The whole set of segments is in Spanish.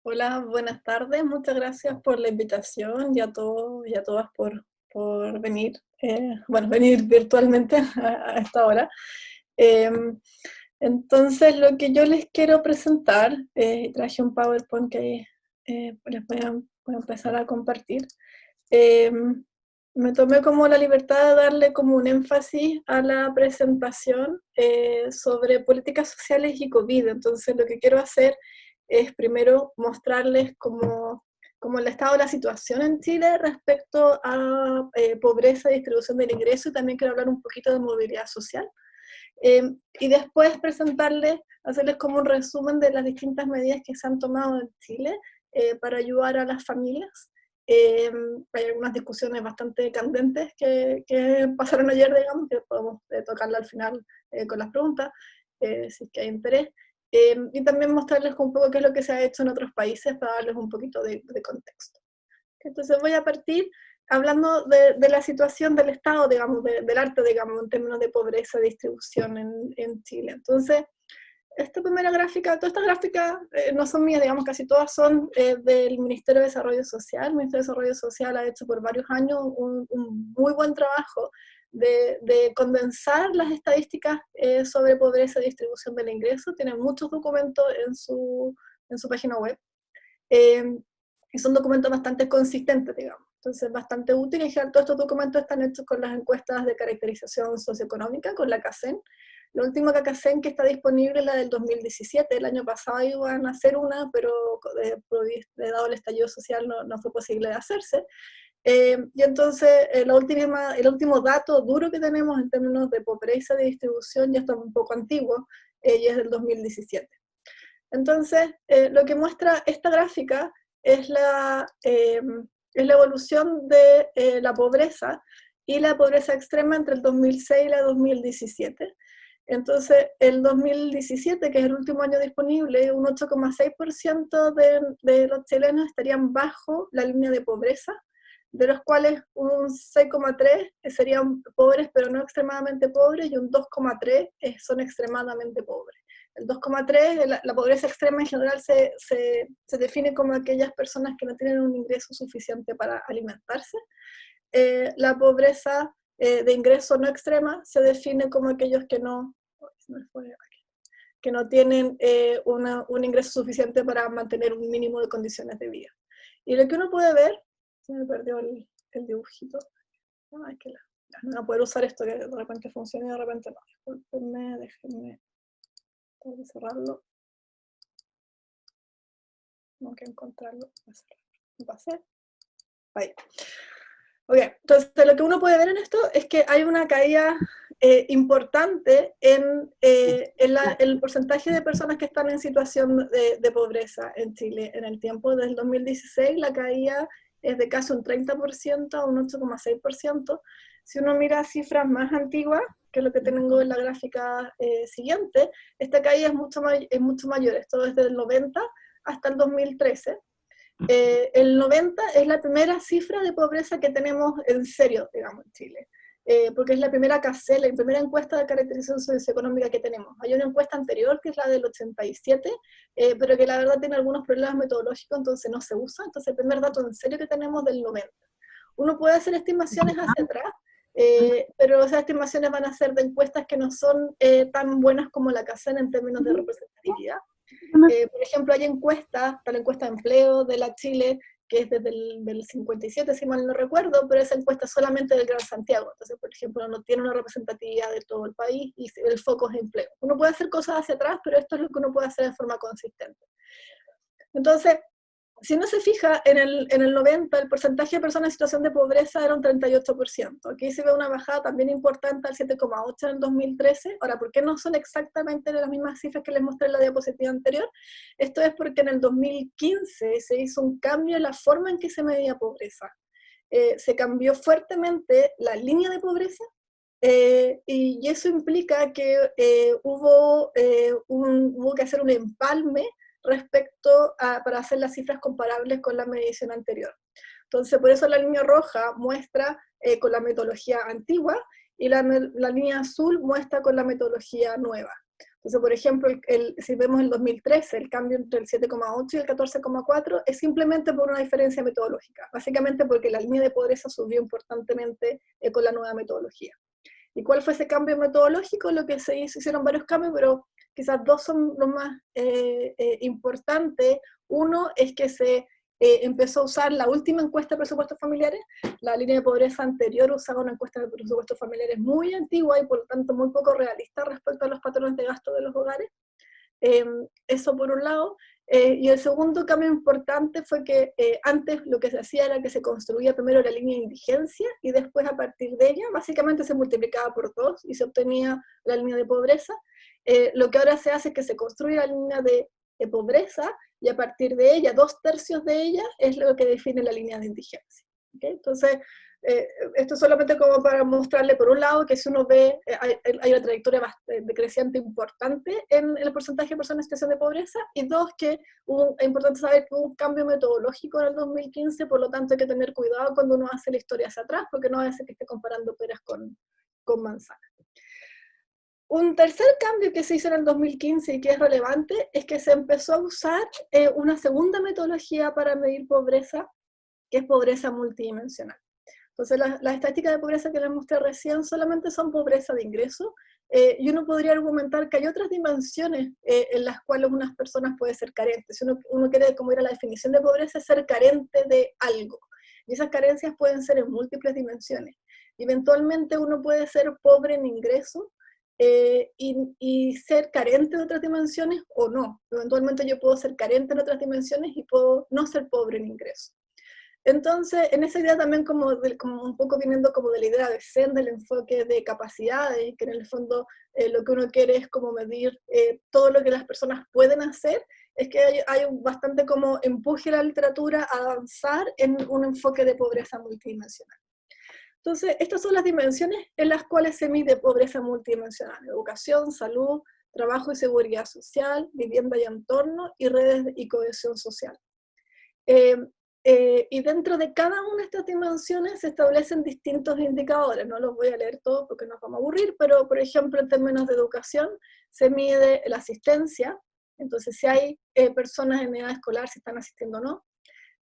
Hola, buenas tardes. Muchas gracias por la invitación y a todos y a todas por venir, venir virtualmente a esta hora. Em, entonces, lo que yo les quiero presentar, traje un PowerPoint que les voy a empezar a compartir. Em, Me tomé como la libertad de darle como un énfasis a la presentación sobre políticas sociales y COVID. Entonces, lo que quiero hacer es primero mostrarles como el estado de la situación en Chile respecto a pobreza y distribución del ingreso, y también quiero hablar un poquito de movilidad social. Y después presentarles, hacerles como un resumen de las distintas medidas que se han tomado en Chile para ayudar a las familias. Hay algunas discusiones bastante candentes que pasaron ayer, digamos, que podemos tocarla al final con las preguntas, si es que hay interés. Y también mostrarles un poco qué es lo que se ha hecho en otros países para darles un poquito de contexto. Entonces voy a partir hablando de la situación del Estado, digamos, del arte, digamos, en términos de pobreza y distribución en Chile. Entonces, esta primera gráfica, todas estas gráficas no son mías, digamos, casi todas son del Ministerio de Desarrollo Social. El Ministerio de Desarrollo Social ha hecho por varios años un muy buen trabajo de condensar las estadísticas sobre pobreza y distribución del ingreso. Tienen muchos documentos en su página web. Eh, y son documentos bastante consistentes, digamos. Entonces, bastante útil. En general, todos estos documentos están hechos con las encuestas de caracterización socioeconómica, con la CACEN. La última CACEN que está disponible es la del 2017. El año pasado iban a hacer una, pero dado el estallido social no fue posible de hacerse. Y entonces, el último dato duro que tenemos en términos de pobreza de distribución ya está un poco antiguo, y es del 2017. Entonces, lo que muestra esta gráfica es la evolución de la pobreza y la pobreza extrema entre el 2006 y la 2017. Entonces, el 2017, que es el último año disponible, un 8,6% de los chilenos estarían bajo la línea de pobreza, de los cuales un 6,3 serían pobres pero no extremadamente pobres, y un 2,3 son extremadamente pobres. El 2,3, la pobreza extrema en general se define como aquellas personas que no tienen un ingreso suficiente para alimentarse. La pobreza de ingreso no extrema se define como aquellos que no tienen un ingreso suficiente para mantener un mínimo de condiciones de vida. Y lo que uno puede ver, se me perdió el dibujito, no, es que no voy a poder usar esto, que de repente funciona y de repente no. Disculpenme, déjenme cerrarlo. Tengo que encontrarlo. Me pasé. Ahí. Ok, entonces lo que uno puede ver en esto es que hay una caída importante en el porcentaje de personas que están en situación de pobreza en Chile en el tiempo. Desde el 2016 la caída es de casi un 30% a un 8,6%. Si uno mira cifras más antiguas, que es lo que tengo en la gráfica siguiente, esta caída es mucho mayor. Esto desde el 90 hasta el 2013. El 90 es la primera cifra de pobreza que tenemos en serio, digamos, en Chile. Porque es la primera CACEL, la primera encuesta de caracterización socioeconómica que tenemos. Hay una encuesta anterior, que es la del 87, pero que la verdad tiene algunos problemas metodológicos, entonces no se usa. Entonces el primer dato en serio que tenemos del 90. Uno puede hacer estimaciones hacia atrás, pero esas estimaciones van a ser de encuestas que no son tan buenas como la CACEN en términos de representatividad. Por ejemplo, hay encuestas, está la encuesta de empleo de la Chile, que es desde el 57, si mal no recuerdo, pero esa encuesta es solamente del Gran Santiago. Entonces, por ejemplo, no tiene una representatividad de todo el país y el foco es empleo. Uno puede hacer cosas hacia atrás, pero esto es lo que uno puede hacer de forma consistente. Entonces, si uno se fija, en el 90 el porcentaje de personas en situación de pobreza era un 38%. Aquí se ve una bajada también importante al 7,8% en el 2013. Ahora, ¿por qué no son exactamente las mismas cifras que les mostré en la diapositiva anterior? Esto es porque en el 2015 se hizo un cambio en la forma en que se medía pobreza. Se cambió fuertemente la línea de pobreza, y eso implica que hubo que hacer un empalme para hacer las cifras comparables con la medición anterior. Entonces, por eso la línea roja muestra con la metodología antigua y la línea azul muestra con la metodología nueva. Entonces, por ejemplo, si vemos el 2013, el cambio entre el 7,8 y el 14,4 es simplemente por una diferencia metodológica, básicamente porque la línea de pobreza subió importantemente con la nueva metodología. ¿Y cuál fue ese cambio metodológico? Lo que se hicieron varios cambios, pero quizás dos son los más importantes. Uno es que se empezó a usar la última encuesta de presupuestos familiares. La línea de pobreza anterior usaba una encuesta de presupuestos familiares muy antigua y por lo tanto muy poco realista respecto a los patrones de gasto de los hogares. Eso por un lado. Y el segundo cambio importante fue que antes lo que se hacía era que se construía primero la línea de indigencia y después a partir de ella básicamente se multiplicaba por 2 y se obtenía la línea de pobreza. Lo que ahora se hace es que se construye la línea de pobreza y a partir de ella, 2/3 de ella es lo que define la línea de indigencia. ¿Okay? Entonces, esto solamente como para mostrarle, por un lado, que si uno ve, hay una trayectoria decreciente importante en el porcentaje de personas en situación de pobreza, y dos, que es importante saber que hubo un cambio metodológico en el 2015, por lo tanto hay que tener cuidado cuando uno hace la historia hacia atrás, porque no va a ser que esté comparando peras con manzanas. Un tercer cambio que se hizo en el 2015 y que es relevante es que se empezó a usar una segunda metodología para medir pobreza, que es pobreza multidimensional. Entonces, las estadísticas de pobreza que les mostré recién solamente son pobreza de ingreso, y uno podría argumentar que hay otras dimensiones en las cuales unas personas pueden ser carentes. Si uno quiere, como era la definición de pobreza, es ser carente de algo. Y esas carencias pueden ser en múltiples dimensiones. Eventualmente uno puede ser pobre en ingreso, y ser carente de otras dimensiones o no. Eventualmente yo puedo ser carente en otras dimensiones y puedo no ser pobre en ingreso. Entonces, en esa idea también como un poco viniendo como de la idea de Zen, del enfoque de capacidades, que en el fondo lo que uno quiere es como medir todo lo que las personas pueden hacer, es que hay bastante como empuje a la literatura a avanzar en un enfoque de pobreza multidimensional. Entonces, estas son las dimensiones en las cuales se mide pobreza multidimensional: educación, salud, trabajo y seguridad social, vivienda y entorno, y redes y cohesión social. Y dentro de cada una de estas dimensiones se establecen distintos indicadores. No los voy a leer todos porque nos vamos a aburrir, pero por ejemplo en términos de educación se mide la asistencia, entonces si hay personas en edad escolar, si están asistiendo o no.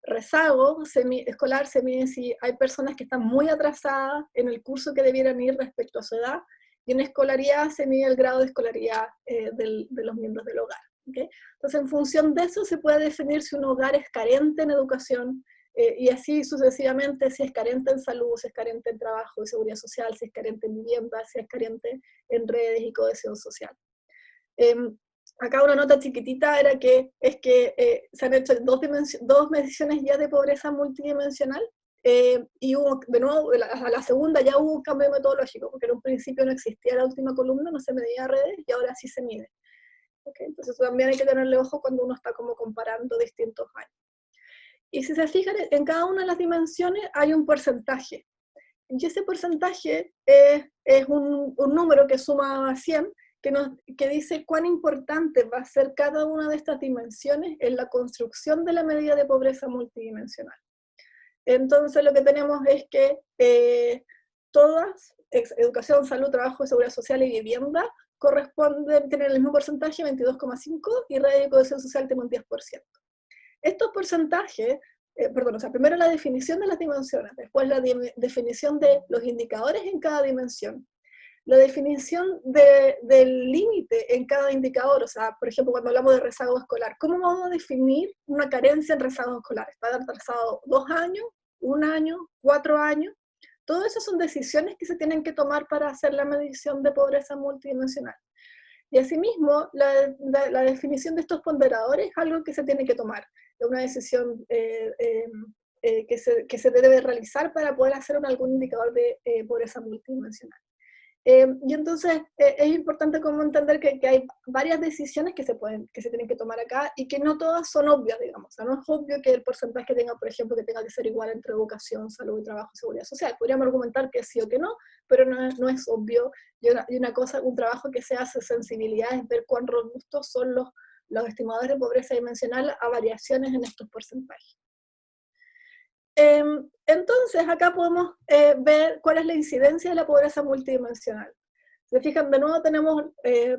Rezago escolar se mide si hay personas que están muy atrasadas en el curso que debieran ir respecto a su edad, y en escolaridad se mide el grado de escolaridad de los miembros del hogar. ¿Okay? Entonces, en función de eso se puede definir si un hogar es carente en educación, y así sucesivamente, si es carente en salud, si es carente en trabajo y seguridad social, si es carente en vivienda, si es carente en redes y cohesión social. Acá una nota chiquitita era que se han hecho dos mediciones ya de pobreza multidimensional, y hubo, de nuevo, a la segunda ya hubo un cambio metodológico, porque en un principio no existía la última columna, no se medía redes, y ahora sí se mide. ¿Okay? Entonces también hay que tenerle ojo cuando uno está como comparando distintos años. Y si se fijan, en cada una de las dimensiones hay un porcentaje, y ese porcentaje es un número que suma a 100, que dice cuán importante va a ser cada una de estas dimensiones en la construcción de la medida de pobreza multidimensional. Entonces lo que tenemos es que todas, educación, salud, trabajo, seguridad social y vivienda, tienen el mismo porcentaje, 22,5%, y red de cohesión social tiene un 10%. Estos porcentajes, primero la definición de las dimensiones, después la definición de los indicadores en cada dimensión, la definición del límite en cada indicador. O sea, por ejemplo, cuando hablamos de rezago escolar, ¿cómo vamos a definir una carencia en rezago escolar? ¿Está atrasado 2 años, 1 año, 4 años? Todas esas son decisiones que se tienen que tomar para hacer la medición de pobreza multidimensional. Y asimismo, la definición de estos ponderadores es algo que se tiene que tomar, es una decisión que se debe realizar para poder hacer algún indicador de pobreza multidimensional. Y entonces es importante como entender que hay varias decisiones que se tienen que tomar acá, y que no todas son obvias, digamos. O sea, no es obvio que el porcentaje tenga, por ejemplo, que tenga que ser igual entre educación, salud, trabajo y seguridad social. Podríamos argumentar que sí o que no, pero no es obvio. Y un trabajo que se hace sensibilidad es ver cuán robustos son los estimadores de pobreza dimensional a variaciones en estos porcentajes. Entonces, acá podemos ver cuál es la incidencia de la pobreza multidimensional. Se fijan, de nuevo tenemos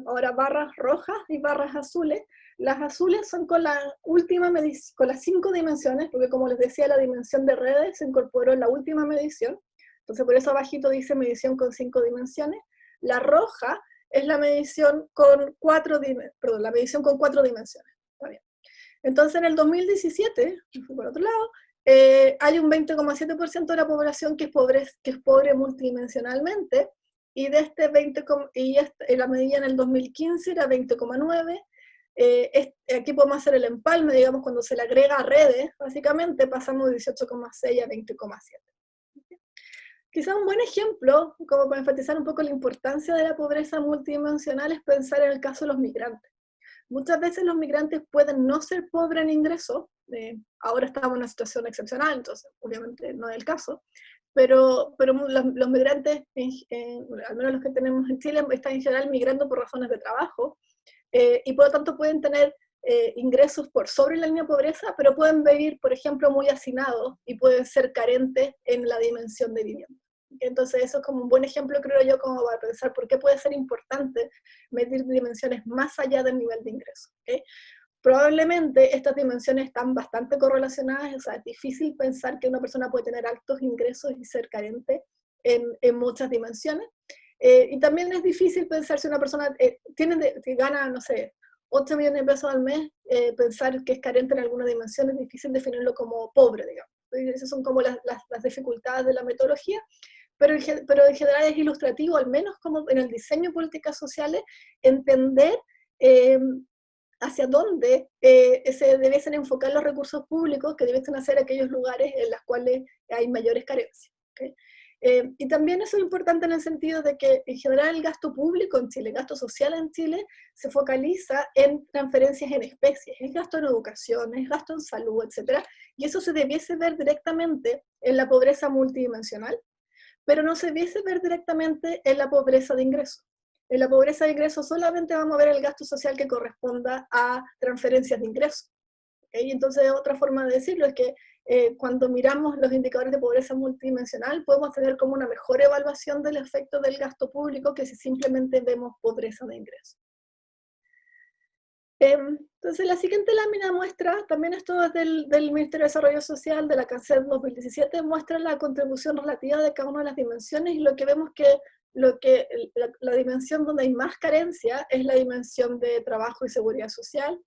ahora barras rojas y barras azules. Las azules son con la última medición, con las 5 dimensiones, porque como les decía, la dimensión de redes se incorporó en la última medición. Entonces por eso abajito dice medición con 5 dimensiones. La roja es la medición con 4 dimensiones. Está bien. Entonces en el 2017, por otro lado, hay un 20,7% de la población que es pobre multidimensionalmente, y de este 20, la medida en el 2015 era 20,9. Aquí podemos hacer el empalme, digamos, cuando se le agrega a redes, básicamente pasamos de 18,6 a 20,7. Quizás un buen ejemplo, como para enfatizar un poco la importancia de la pobreza multidimensional, es pensar en el caso de los migrantes. Muchas veces los migrantes pueden no ser pobres en ingresos, ahora estamos en una situación excepcional, entonces obviamente no es el caso, pero los migrantes, al menos los que tenemos en Chile, están en general migrando por razones de trabajo, y por lo tanto pueden tener ingresos por sobre la línea de pobreza, pero pueden vivir, por ejemplo, muy hacinados y pueden ser carentes en la dimensión de vivienda. Entonces eso es como un buen ejemplo, creo yo, como para pensar por qué puede ser importante medir dimensiones más allá del nivel de ingreso. ¿Okay? Probablemente estas dimensiones están bastante correlacionadas, o sea, es difícil pensar que una persona puede tener altos ingresos y ser carente en muchas dimensiones. Y también es difícil pensar si una persona que gana, no sé, 8 millones de pesos al mes, pensar que es carente en alguna dimensión, es difícil definirlo como pobre, digamos. Esas son como las dificultades de la metodología, pero en general es ilustrativo, al menos como en el diseño de políticas sociales, entender hacia dónde se debiesen enfocar los recursos públicos que debiesen hacer aquellos lugares en los cuales hay mayores carencias. ¿Okay? Y también eso es importante en el sentido de que en general el gasto público en Chile, el gasto social en Chile, se focaliza en transferencias en especies, es gasto en educación, es gasto en salud, etc. Y eso se debiese ver directamente en la pobreza multidimensional, pero no se debiese ver directamente en la pobreza de ingresos. En la pobreza de ingresos solamente vamos a ver el gasto social que corresponda a transferencias de ingresos. ¿Okay? Entonces, otra forma de decirlo es que cuando miramos los indicadores de pobreza multidimensional, podemos tener como una mejor evaluación del efecto del gasto público que si simplemente vemos pobreza de ingresos. Entonces, la siguiente lámina muestra, también esto es del Ministerio de Desarrollo Social, de la CACED 2017, muestra la contribución relativa de cada una de las dimensiones, y lo que vemos que la dimensión donde hay más carencia es la dimensión de trabajo y seguridad social,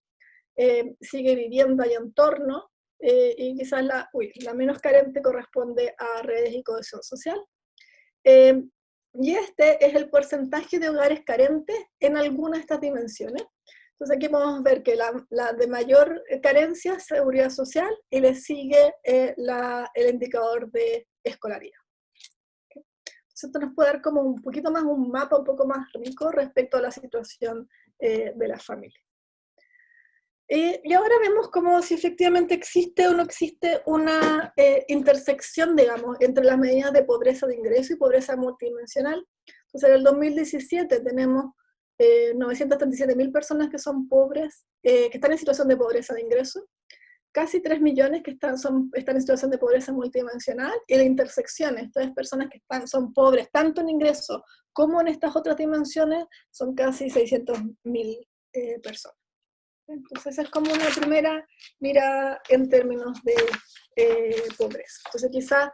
sigue vivienda y entorno, y quizás la menos carente corresponde a redes y cohesión social. Y este es el porcentaje de hogares carentes en alguna de estas dimensiones. Entonces aquí podemos ver que la de mayor carencia es seguridad social, y le sigue el indicador de escolaridad. ¿Okay? Entonces esto nos puede dar como un poquito más un mapa un poco más rico respecto a la situación de la familia. Y ahora vemos como si efectivamente existe o no existe una intersección, digamos, entre las medidas de pobreza de ingreso y pobreza multidimensional. Entonces, en el 2017 tenemos 937.000 personas que son pobres, que están en situación de pobreza de ingreso, casi 3 millones que están en situación de pobreza multidimensional, y la intersección, estas personas que son pobres tanto en ingreso como en estas otras dimensiones, son casi 600.000 personas. Entonces es como una primera mirada en términos de pobreza. Entonces quizá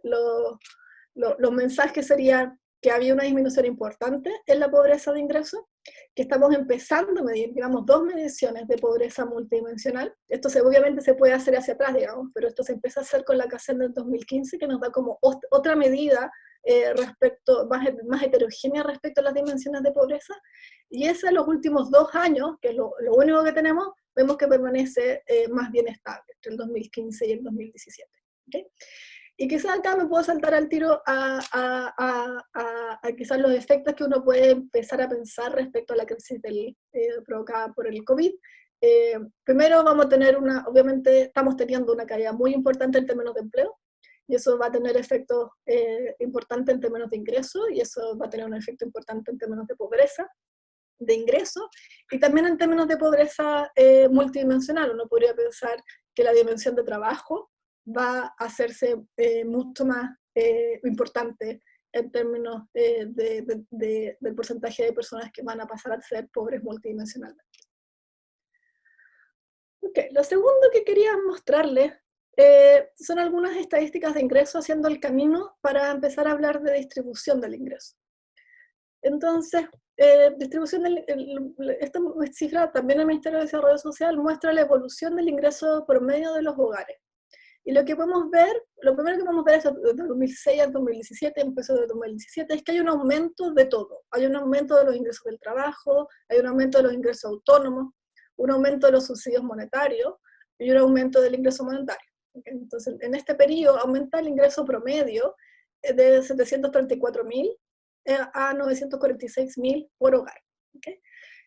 los mensajes serían que había una disminución importante en la pobreza de ingresos, que estamos empezando a medir, digamos, 2 mediciones de pobreza multidimensional. Esto obviamente se puede hacer hacia atrás, digamos, pero esto se empieza a hacer con la CACEN del 2015, que nos da como otra medida más heterogénea respecto a las dimensiones de pobreza, y esa en los últimos 2 años, que es lo único que tenemos, vemos que permanece más bien estable, entre el 2015 y el 2017. ¿Okay? Y quizás acá me puedo saltar al tiro a quizás los efectos que uno puede empezar a pensar respecto a la crisis provocada por el COVID. Primero vamos a tener obviamente estamos teniendo una caída muy importante en términos de empleo, y eso va a tener efectos importantes en términos de ingresos, y eso va a tener un efecto importante en términos de pobreza de ingresos, y también en términos de pobreza multidimensional. Uno podría pensar que la dimensión de trabajo va a hacerse mucho más importante en términos del porcentaje de personas que van a pasar a ser pobres multidimensionalmente. Ok, lo segundo que quería mostrarles son algunas estadísticas de ingreso haciendo el camino para empezar a hablar de distribución del ingreso. Entonces, esta cifra también el Ministerio de Desarrollo Social muestra la evolución del ingreso promedio de los hogares. Y lo que podemos ver, lo primero que podemos ver es de 2006 a 2017, empezó de 2017, es que hay un aumento de todo. Hay un aumento de los ingresos del trabajo, hay un aumento de los ingresos autónomos, un aumento de los subsidios monetarios y un aumento del ingreso monetario. ¿Okay? Entonces, en este periodo aumenta el ingreso promedio de 734.000 a 946.000 por hogar. ¿Okay?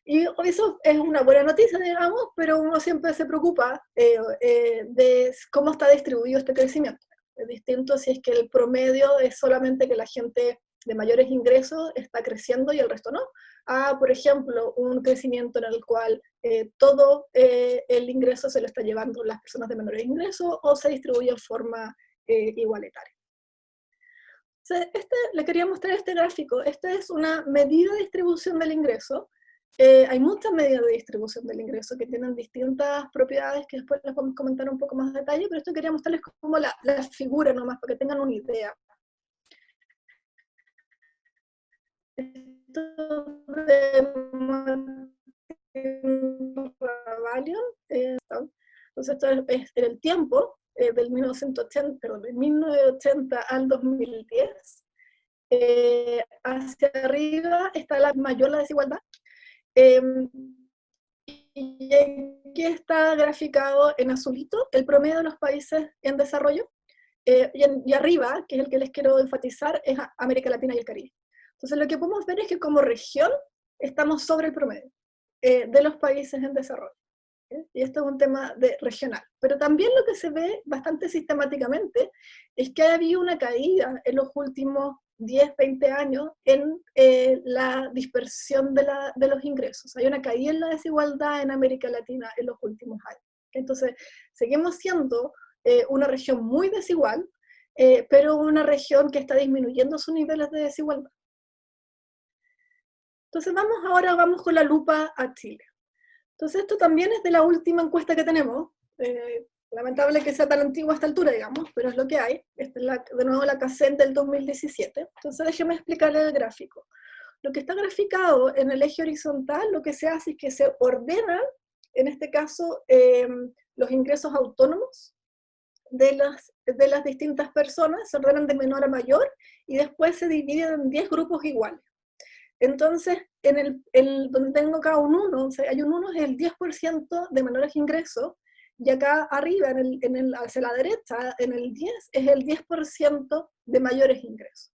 Y eso es una buena noticia, digamos, pero uno siempre se preocupa de cómo está distribuido este crecimiento. Es distinto si es que el promedio es solamente que la gente de mayores ingresos está creciendo y el resto no. Por ejemplo, un crecimiento en el cual todo el ingreso se lo está llevando las personas de menores ingresos o se distribuye en forma igualitaria. Le quería mostrar este gráfico. Esta es una medida de distribución del ingreso. Hay muchas medidas de distribución del ingreso que tienen distintas propiedades que después les podemos comentar un poco más de detalle, pero esto quería mostrarles como la figura nomás, para que tengan una idea. Esto entonces esto es en el tiempo, del 1980 al 2010. Hacia arriba está la mayor la desigualdad. Y aquí está graficado en azulito el promedio de los países en desarrollo. Y arriba, que es el que les quiero enfatizar, es América Latina y el Caribe. Entonces lo que podemos ver es que como región estamos sobre el promedio de los países en desarrollo. Y esto es un tema regional. Pero también lo que se ve bastante sistemáticamente es que ha habido una caída en los últimos 10, 20 años en la dispersión de los ingresos. Hay una caída en la desigualdad en América Latina en los últimos años. Entonces, seguimos siendo una región muy desigual, pero una región que está disminuyendo sus niveles de desigualdad. Entonces, vamos con la lupa a Chile. Entonces esto también es de la última encuesta que tenemos, lamentable que sea tan antigua a esta altura, digamos, pero es lo que hay. Esta es de nuevo la CACEN del 2017. Entonces déjeme explicarle el gráfico. Lo que está graficado en el eje horizontal, lo que se hace es que se ordenan, en este caso, los ingresos autónomos de las distintas personas, se ordenan de menor a mayor, y después se dividen en 10 grupos iguales. Entonces, donde tengo acá un 1, o sea, hay un 1 es el 10% de menores ingresos, y acá arriba, hacia la derecha, en el 10, es el 10% de mayores ingresos.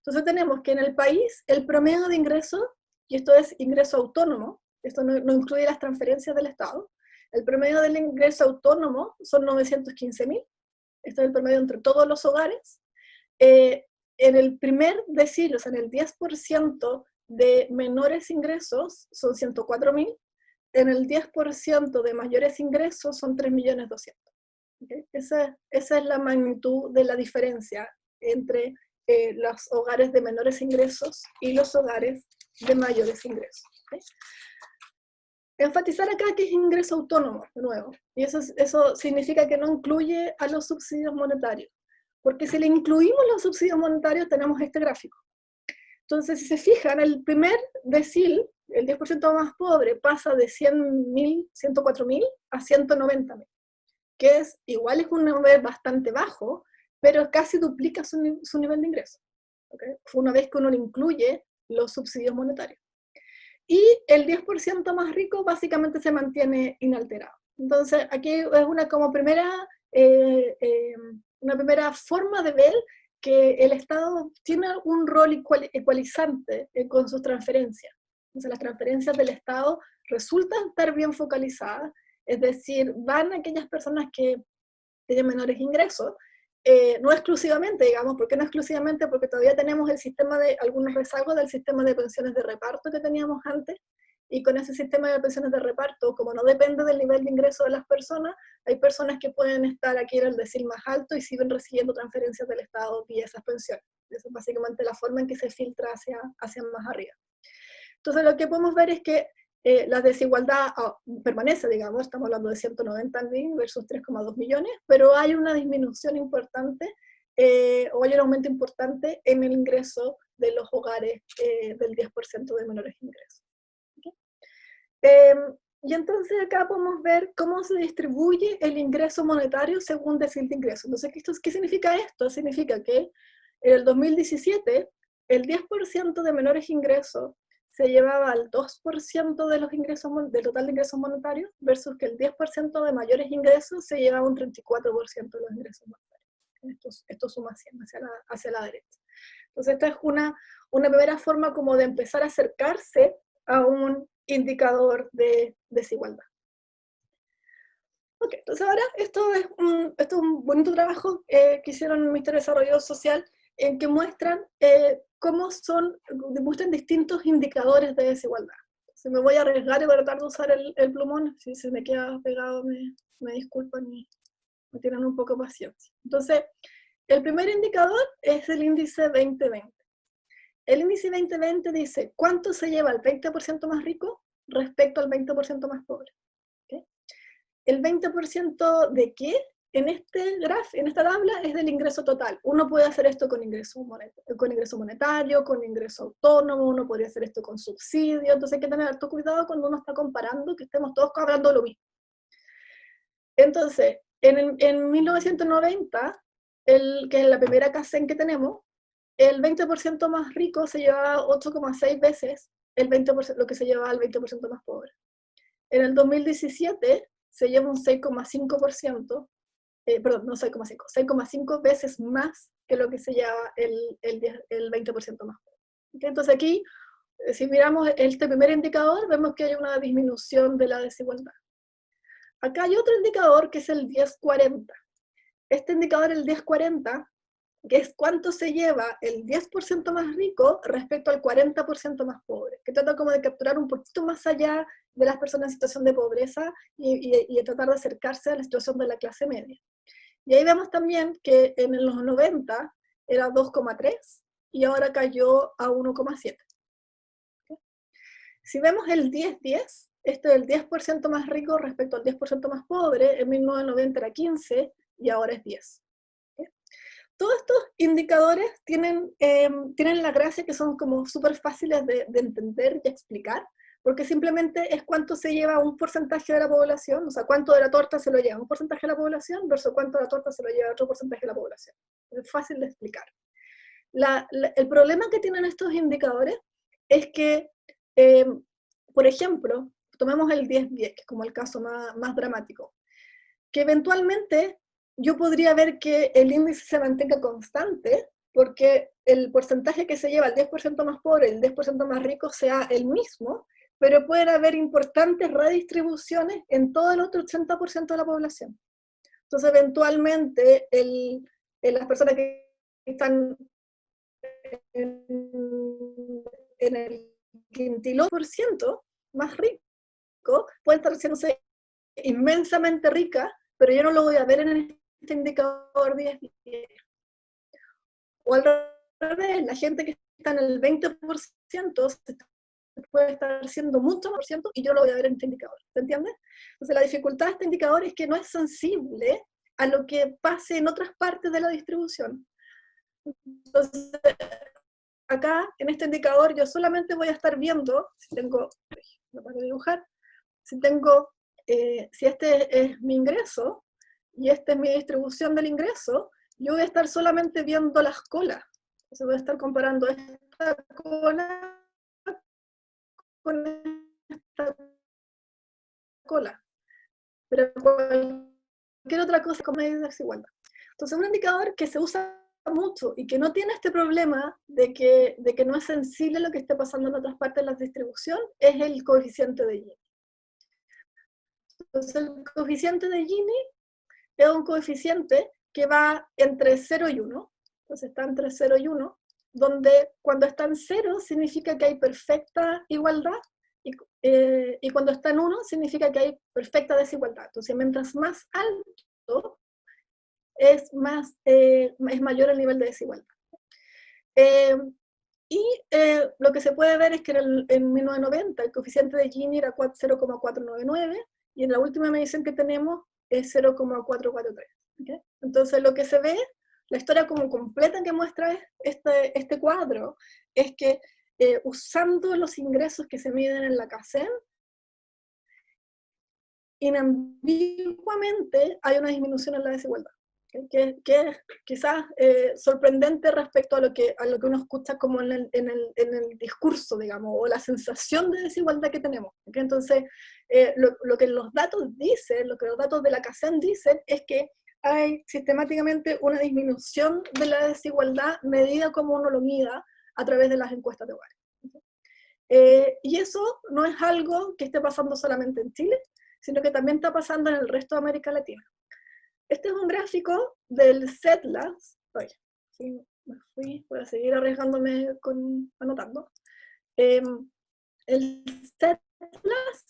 Entonces tenemos que en el país, el promedio de ingresos, y esto es ingreso autónomo, esto no incluye las transferencias del Estado, el promedio del ingreso autónomo son 915.000, este es el promedio entre todos los hogares. En el primer decil, o sea, en el 10% de menores ingresos son 104.000, en el 10% de mayores ingresos son 3.200.000. ¿Okay? Esa es la magnitud de la diferencia entre los hogares de menores ingresos y los hogares de mayores ingresos. ¿Okay? Enfatizar acá que es ingreso autónomo, de nuevo, y eso significa que no incluye a los subsidios monetarios, porque si le incluimos los subsidios monetarios tenemos este gráfico. Entonces, si se fijan, el primer decil, el 10% más pobre, pasa de 100.000, 104.000 a 190.000, que igual es un nivel bastante bajo, pero casi duplica su nivel de ingreso. ¿Okay? Una vez que uno le incluye los subsidios monetarios. Y el 10% más rico básicamente se mantiene inalterado. Entonces, aquí es una primera forma de ver que el Estado tiene un rol ecualizante con sus transferencias. Entonces, las transferencias del Estado resultan estar bien focalizadas, es decir, van a aquellas personas que tienen menores ingresos, no exclusivamente, digamos. ¿Por qué no exclusivamente? Porque todavía tenemos el sistema de algunos rezagos del sistema de pensiones de reparto que teníamos antes, y con ese sistema de pensiones de reparto, como no depende del nivel de ingreso de las personas, hay personas que pueden estar aquí en el decil más alto y siguen recibiendo transferencias del Estado vía esas pensiones. Esa es básicamente la forma en que se filtra hacia más arriba. Entonces lo que podemos ver es que la desigualdad permanece, digamos, estamos hablando de 190.000 versus 3,2 millones, pero hay una disminución importante o hay un aumento importante en el ingreso de los hogares del 10% de menores ingresos. Y entonces acá podemos ver cómo se distribuye el ingreso monetario según decil de ingreso. Entonces, ¿qué significa esto? Significa que en el 2017 el 10% de menores ingresos se llevaba al 2% de los ingresos, del total de ingresos monetarios, versus que el 10% de mayores ingresos se llevaba un 34% de los ingresos monetarios. Esto suma 100 hacia la derecha. Entonces esta es una primera forma como de empezar a acercarse a un indicador de desigualdad. Ok, entonces ahora esto es un bonito trabajo que hicieron en el Ministerio de Desarrollo Social en que muestran cómo muestran distintos indicadores de desigualdad. Entonces me voy a arriesgar y voy a tratar de usar el plumón. Si se me queda pegado me disculpan y me tienen un poco de paciencia. Entonces, el primer indicador es el índice 2020. El índice 2020 dice cuánto se lleva el 20% más rico respecto al 20% más pobre. ¿Okay? El 20% de qué? En esta tabla es del ingreso total. Uno puede hacer esto con ingreso monetario, con ingreso autónomo, uno podría hacer esto con subsidio, entonces hay que tener harto cuidado cuando uno está comparando, que estemos todos hablando lo mismo. Entonces, en 1990, que es la primera CACEN que tenemos, el 20% más rico se llevaba 8,6 veces lo que se llevaba el 20% más pobre. En el 2017 se lleva un 6,5%, perdón, no 6,5, 6,5 veces más que lo que se lleva el 20% más pobre. ¿Okay? Entonces aquí, si miramos este primer indicador, vemos que hay una disminución de la desigualdad. Acá hay otro indicador que es el 1040. Este indicador, el 1040, que es cuánto se lleva el 10% más rico respecto al 40% más pobre, que trata como de capturar un poquito más allá de las personas en situación de pobreza y de tratar de acercarse a la situación de la clase media. Y ahí vemos también que en los 90 era 2,3 y ahora cayó a 1,7. ¿Okay? Si vemos el 10-10, este es el 10% más rico respecto al 10% más pobre, en 1990 era 15 y ahora es 10. Todos estos indicadores tienen la gracia que son como súper fáciles de entender y explicar, porque simplemente es cuánto se lleva un porcentaje de la población, o sea, cuánto de la torta se lo lleva un porcentaje de la población versus cuánto de la torta se lo lleva otro porcentaje de la población. Es fácil de explicar. El problema que tienen estos indicadores es que, por ejemplo, tomemos el 10-10, que es como el caso más dramático, que eventualmente yo podría ver que el índice se mantenga constante, porque el porcentaje que se lleva el 10% más pobre y el 10% más rico sea el mismo, pero pueden haber importantes redistribuciones en todo el otro 80% de la población. Entonces, eventualmente, las personas que están en el quintilo por ciento más rico pueden estar haciéndose inmensamente rica, pero yo no lo voy a ver en este indicador 10. O al revés, la gente que está en el 20% puede estar siendo mucho más por ciento y yo lo voy a ver en este indicador. ¿Se entiende? Entonces la dificultad de este indicador es que no es sensible a lo que pase en otras partes de la distribución. Entonces, acá, en este indicador, yo solamente voy a estar viendo, si tengo, no paro de dibujar, si este es mi ingreso, y esta es mi distribución del ingreso, yo voy a estar solamente viendo las colas. Entonces voy a estar comparando esta cola con esta cola. Pero cualquier otra cosa con medida de desigualdad. Entonces un indicador que se usa mucho y que no tiene este problema de que no es sensible a lo que esté pasando en otras partes de la distribución es el coeficiente de Gini. Entonces el coeficiente de Gini es un coeficiente que va entre 0 y 1, entonces está entre 0 y 1, donde cuando está en 0 significa que hay perfecta igualdad y cuando está en 1 significa que hay perfecta desigualdad. Entonces, mientras más alto, es mayor el nivel de desigualdad. Lo que se puede ver es que en 1990 el coeficiente de Gini era 0,499 y en la última medición que tenemos es 0,443. ¿Okay? Entonces lo que se ve, la historia como completa que muestra este cuadro, es que usando los ingresos que se miden en la CACEN, inambiguamente hay una disminución en la desigualdad, que es quizás sorprendente respecto a lo que uno escucha como en el discurso, digamos, o la sensación de desigualdad que tenemos. Entonces, lo que los datos dicen, lo que los datos de la CACEN dicen, es que hay sistemáticamente una disminución de la desigualdad medida como uno lo mida a través de las encuestas de hogares. Y eso no es algo que esté pasando solamente en Chile, sino que también está pasando en el resto de América Latina. Este es un gráfico del CETLAS. Oye, sí, me fui, voy a seguir arriesgándome anotando. El CETLAS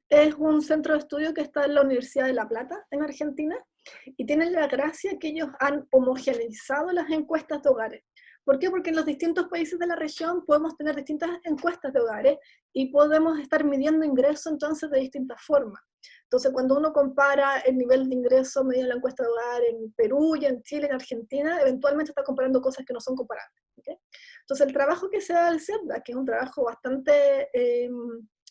es un centro de estudio que está en la Universidad de La Plata, en Argentina, y tiene la gracia que ellos han homogeneizado las encuestas de hogares. ¿Por qué? Porque en los distintos países de la región podemos tener distintas encuestas de hogares y podemos estar midiendo ingresos entonces de distintas formas. Entonces, cuando uno compara el nivel de ingreso medido en la encuesta de hogar en Perú y en Chile, en Argentina, eventualmente está comparando cosas que no son comparables. ¿Okay? Entonces, el trabajo que se da del CEPDA, que es un trabajo bastante, que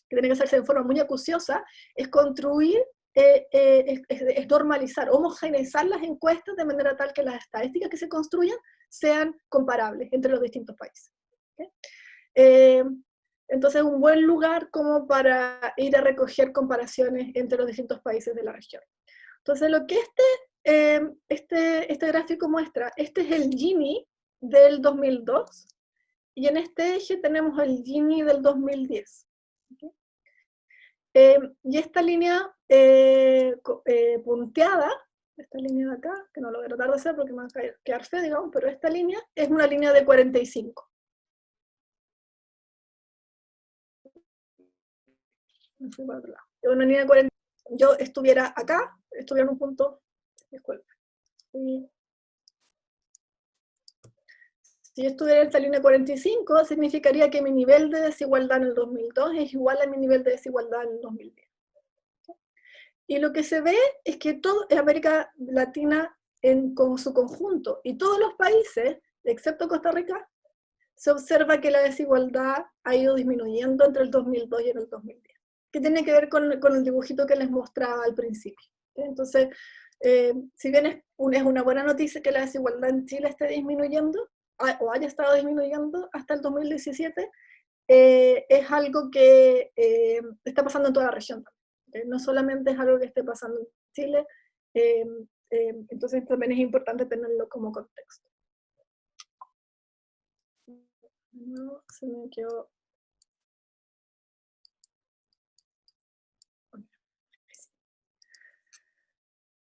tiene que hacerse de forma muy acuciosa, es construir, es normalizar, homogeneizar las encuestas de manera tal que las estadísticas que se construyan sean comparables entre los distintos países. ¿Okay? Entonces, un buen lugar como para ir a recoger comparaciones entre los distintos países de la región. Entonces, lo que este gráfico muestra, este es el Gini del 2002, y en este eje tenemos el Gini del 2010. ¿Okay? Y esta línea punteada, esta línea de acá, que no lo voy a tratar de hacer porque me va a quedar feo, digamos, pero esta línea es una línea de 45. Me fui para otro lado. Una línea de 40. Yo estuviera acá, estuviera en un punto, disculpe. Si yo estuviera en esta línea 45, significaría que mi nivel de desigualdad en el 2002 es igual a mi nivel de desigualdad en el 2010. Y lo que se ve es que todo en América Latina con su conjunto y todos los países, excepto Costa Rica, se observa que la desigualdad ha ido disminuyendo entre el 2002 y el 2010, que tiene que ver con el dibujito que les mostraba al principio. Entonces, si bien es una buena noticia que la desigualdad en Chile esté disminuyendo, o haya estado disminuyendo hasta el 2017, es algo que está pasando en toda la región. No solamente es algo que esté pasando en Chile, entonces también es importante tenerlo como contexto. No, se me quedó.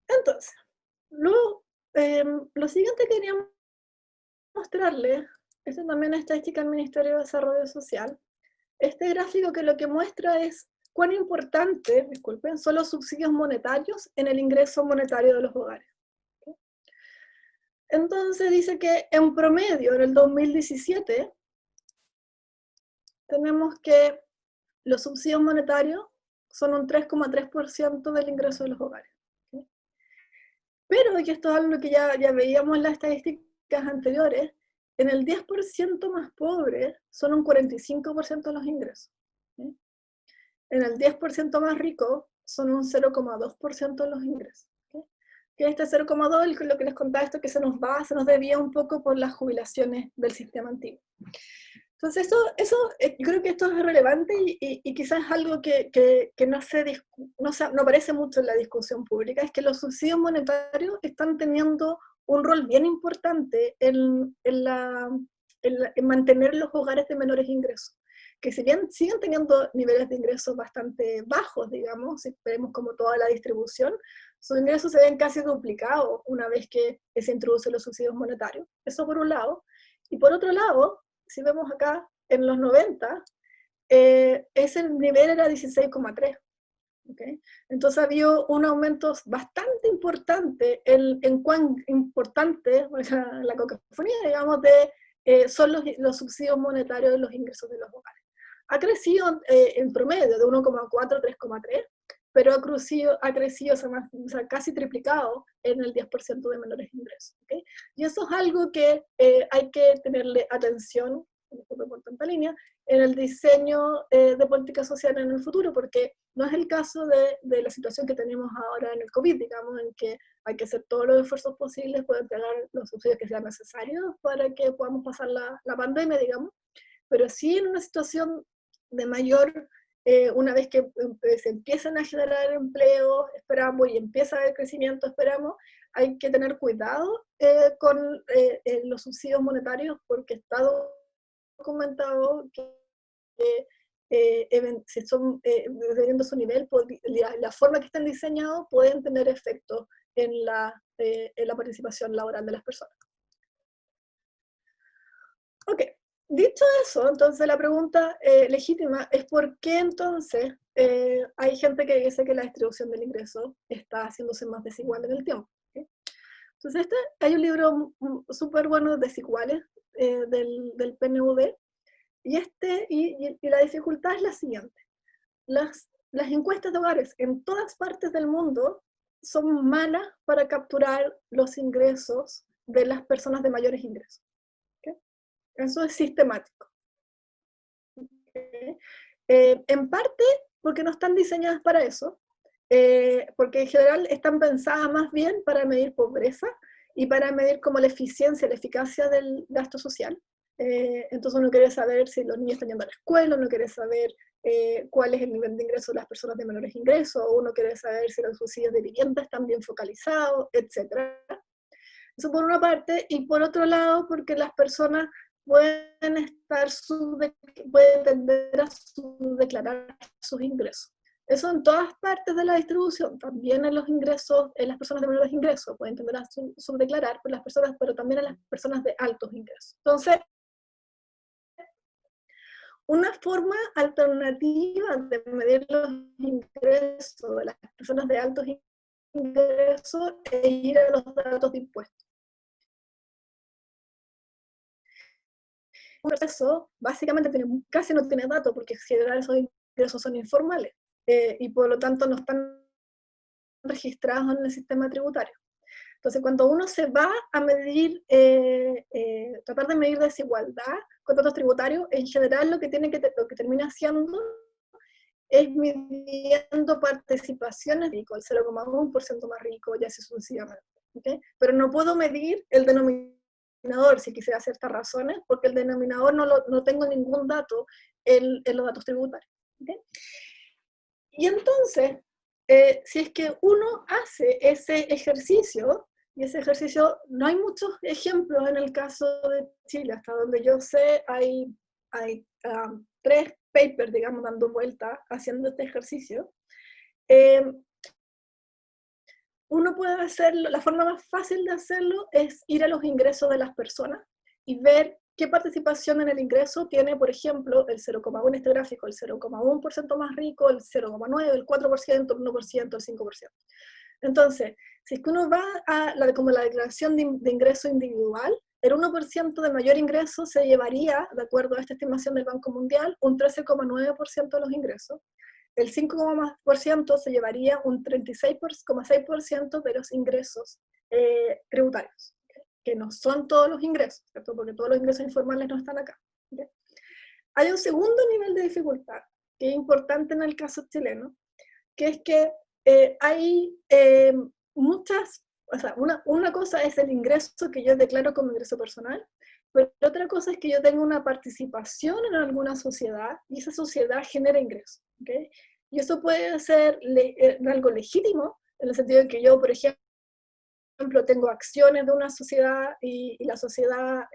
Entonces, lo siguiente que quería mostrarles, esto también es estadística del Ministerio de Desarrollo Social, este gráfico que lo que muestra es cuán importante, disculpen, son los subsidios monetarios en el ingreso monetario de los hogares. ¿Okay? Entonces dice que en promedio en el 2017 tenemos que los subsidios monetarios son un 3,3% del ingreso de los hogares. ¿Okay? Pero, y esto es algo que ya veíamos en las estadísticas anteriores, en el 10% más pobre son un 45% de los ingresos. ¿Sí? En el 10% más rico son un 0,2% de los ingresos. ¿Sí? Que este 0,2, lo que les contaba esto, que se nos desvía un poco por las jubilaciones del sistema antiguo. Entonces, eso yo creo que esto es relevante y quizás es algo que no aparece mucho en la discusión pública, es que los subsidios monetarios están teniendo un rol bien importante en mantener los hogares de menores ingresos, que si bien siguen teniendo niveles de ingresos bastante bajos, digamos, si vemos como toda la distribución, sus ingresos se ven casi duplicados una vez que se introducen los subsidios monetarios. Eso por un lado. Y por otro lado, si vemos acá en los 90, ese nivel era 16,3. ¿Okay? Entonces había un aumento bastante importante en cuán importante, o sea, la cacofonía, digamos, son los subsidios monetarios de los ingresos de los hogares. Ha crecido en promedio de 1,4 a 3,3, pero ha crecido o sea, casi triplicado en el 10% de menores ingresos. ¿Okay? Y eso es algo que hay que tenerle atención, por tanta línea, en el diseño de política social en el futuro, porque no es el caso de la situación que tenemos ahora en el COVID, digamos, en que hay que hacer todos los esfuerzos posibles para entregar los subsidios que sean necesarios para que podamos pasar la pandemia, digamos, pero sí en una situación de mayor, una vez que se empiezan a generar empleo, esperamos, y empieza el crecimiento, esperamos, hay que tener cuidado con los subsidios monetarios, porque está documentado que si son, dependiendo de su nivel, la forma que están diseñados pueden tener efectos en la participación laboral de las personas. Ok, dicho eso, entonces la pregunta legítima es por qué entonces hay gente que dice que la distribución del ingreso está haciéndose más desigual en el tiempo. ¿Okay? Entonces hay un libro súper bueno, Desiguales, del PNUD, y la dificultad es la siguiente. Las encuestas de hogares en todas partes del mundo son malas para capturar los ingresos de las personas de mayores ingresos. ¿Okay? Eso es sistemático. ¿Okay? En parte porque no están diseñadas para eso, porque en general están pensadas más bien para medir pobreza y para medir como la eficiencia, la eficacia del gasto social. Entonces uno quiere saber si los niños están yendo a la escuela, uno quiere saber cuál es el nivel de ingreso de las personas de menores ingresos, uno quiere saber si los subsidios de vivienda están bien focalizados, etc. Eso por una parte, y por otro lado, porque las personas pueden pueden tender a subdeclarar sus ingresos. Eso en todas partes de la distribución, también en los ingresos, en las personas de menores ingresos, pueden tender a subdeclarar, por las personas, pero también en las personas de altos ingresos. Entonces, una forma alternativa de medir los ingresos de las personas de altos ingresos es ir a los datos de impuestos. Un ingreso básicamente casi no tiene datos, porque en general esos ingresos son informales y por lo tanto no están registrados en el sistema tributario. Entonces, cuando uno se va a medir, tratar de medir desigualdad con datos tributarios, en general lo que termina haciendo es midiendo participaciones ricos, el 0,1% más rico, ya así sucesivamente. ¿Okay? Pero no puedo medir el denominador, si quisiera ciertas razones, porque el denominador no tengo ningún dato en los datos tributarios. ¿Okay? Y entonces, si es que uno hace ese ejercicio, y ese ejercicio, no hay muchos ejemplos en el caso de Chile, hasta donde yo sé, hay 3 papers, digamos, dando vuelta, haciendo este ejercicio. Uno puede hacerlo, la forma más fácil de hacerlo es ir a los ingresos de las personas y ver qué participación en el ingreso tiene, por ejemplo, el 0,1 en este gráfico, el 0,1% más rico, el 0,9, el 4%, el 1%, el 5%. Entonces, si es que uno va a como la declaración de ingreso individual, el 1% de mayor ingreso se llevaría, de acuerdo a esta estimación del Banco Mundial, un 13,9% de los ingresos. El 5,% se llevaría un 36,6% de los ingresos tributarios, que no son todos los ingresos, ¿cierto? Porque todos los ingresos informales no están acá. ¿Okay? Hay un segundo nivel de dificultad, que es importante en el caso chileno, que es que hay muchas, o sea, una cosa es el ingreso que yo declaro como ingreso personal, pero otra cosa es que yo tengo una participación en alguna sociedad y esa sociedad genera ingresos. ¿Okay? Y eso puede ser algo legítimo, en el sentido de que yo, por ejemplo, tengo acciones de una sociedad y la sociedad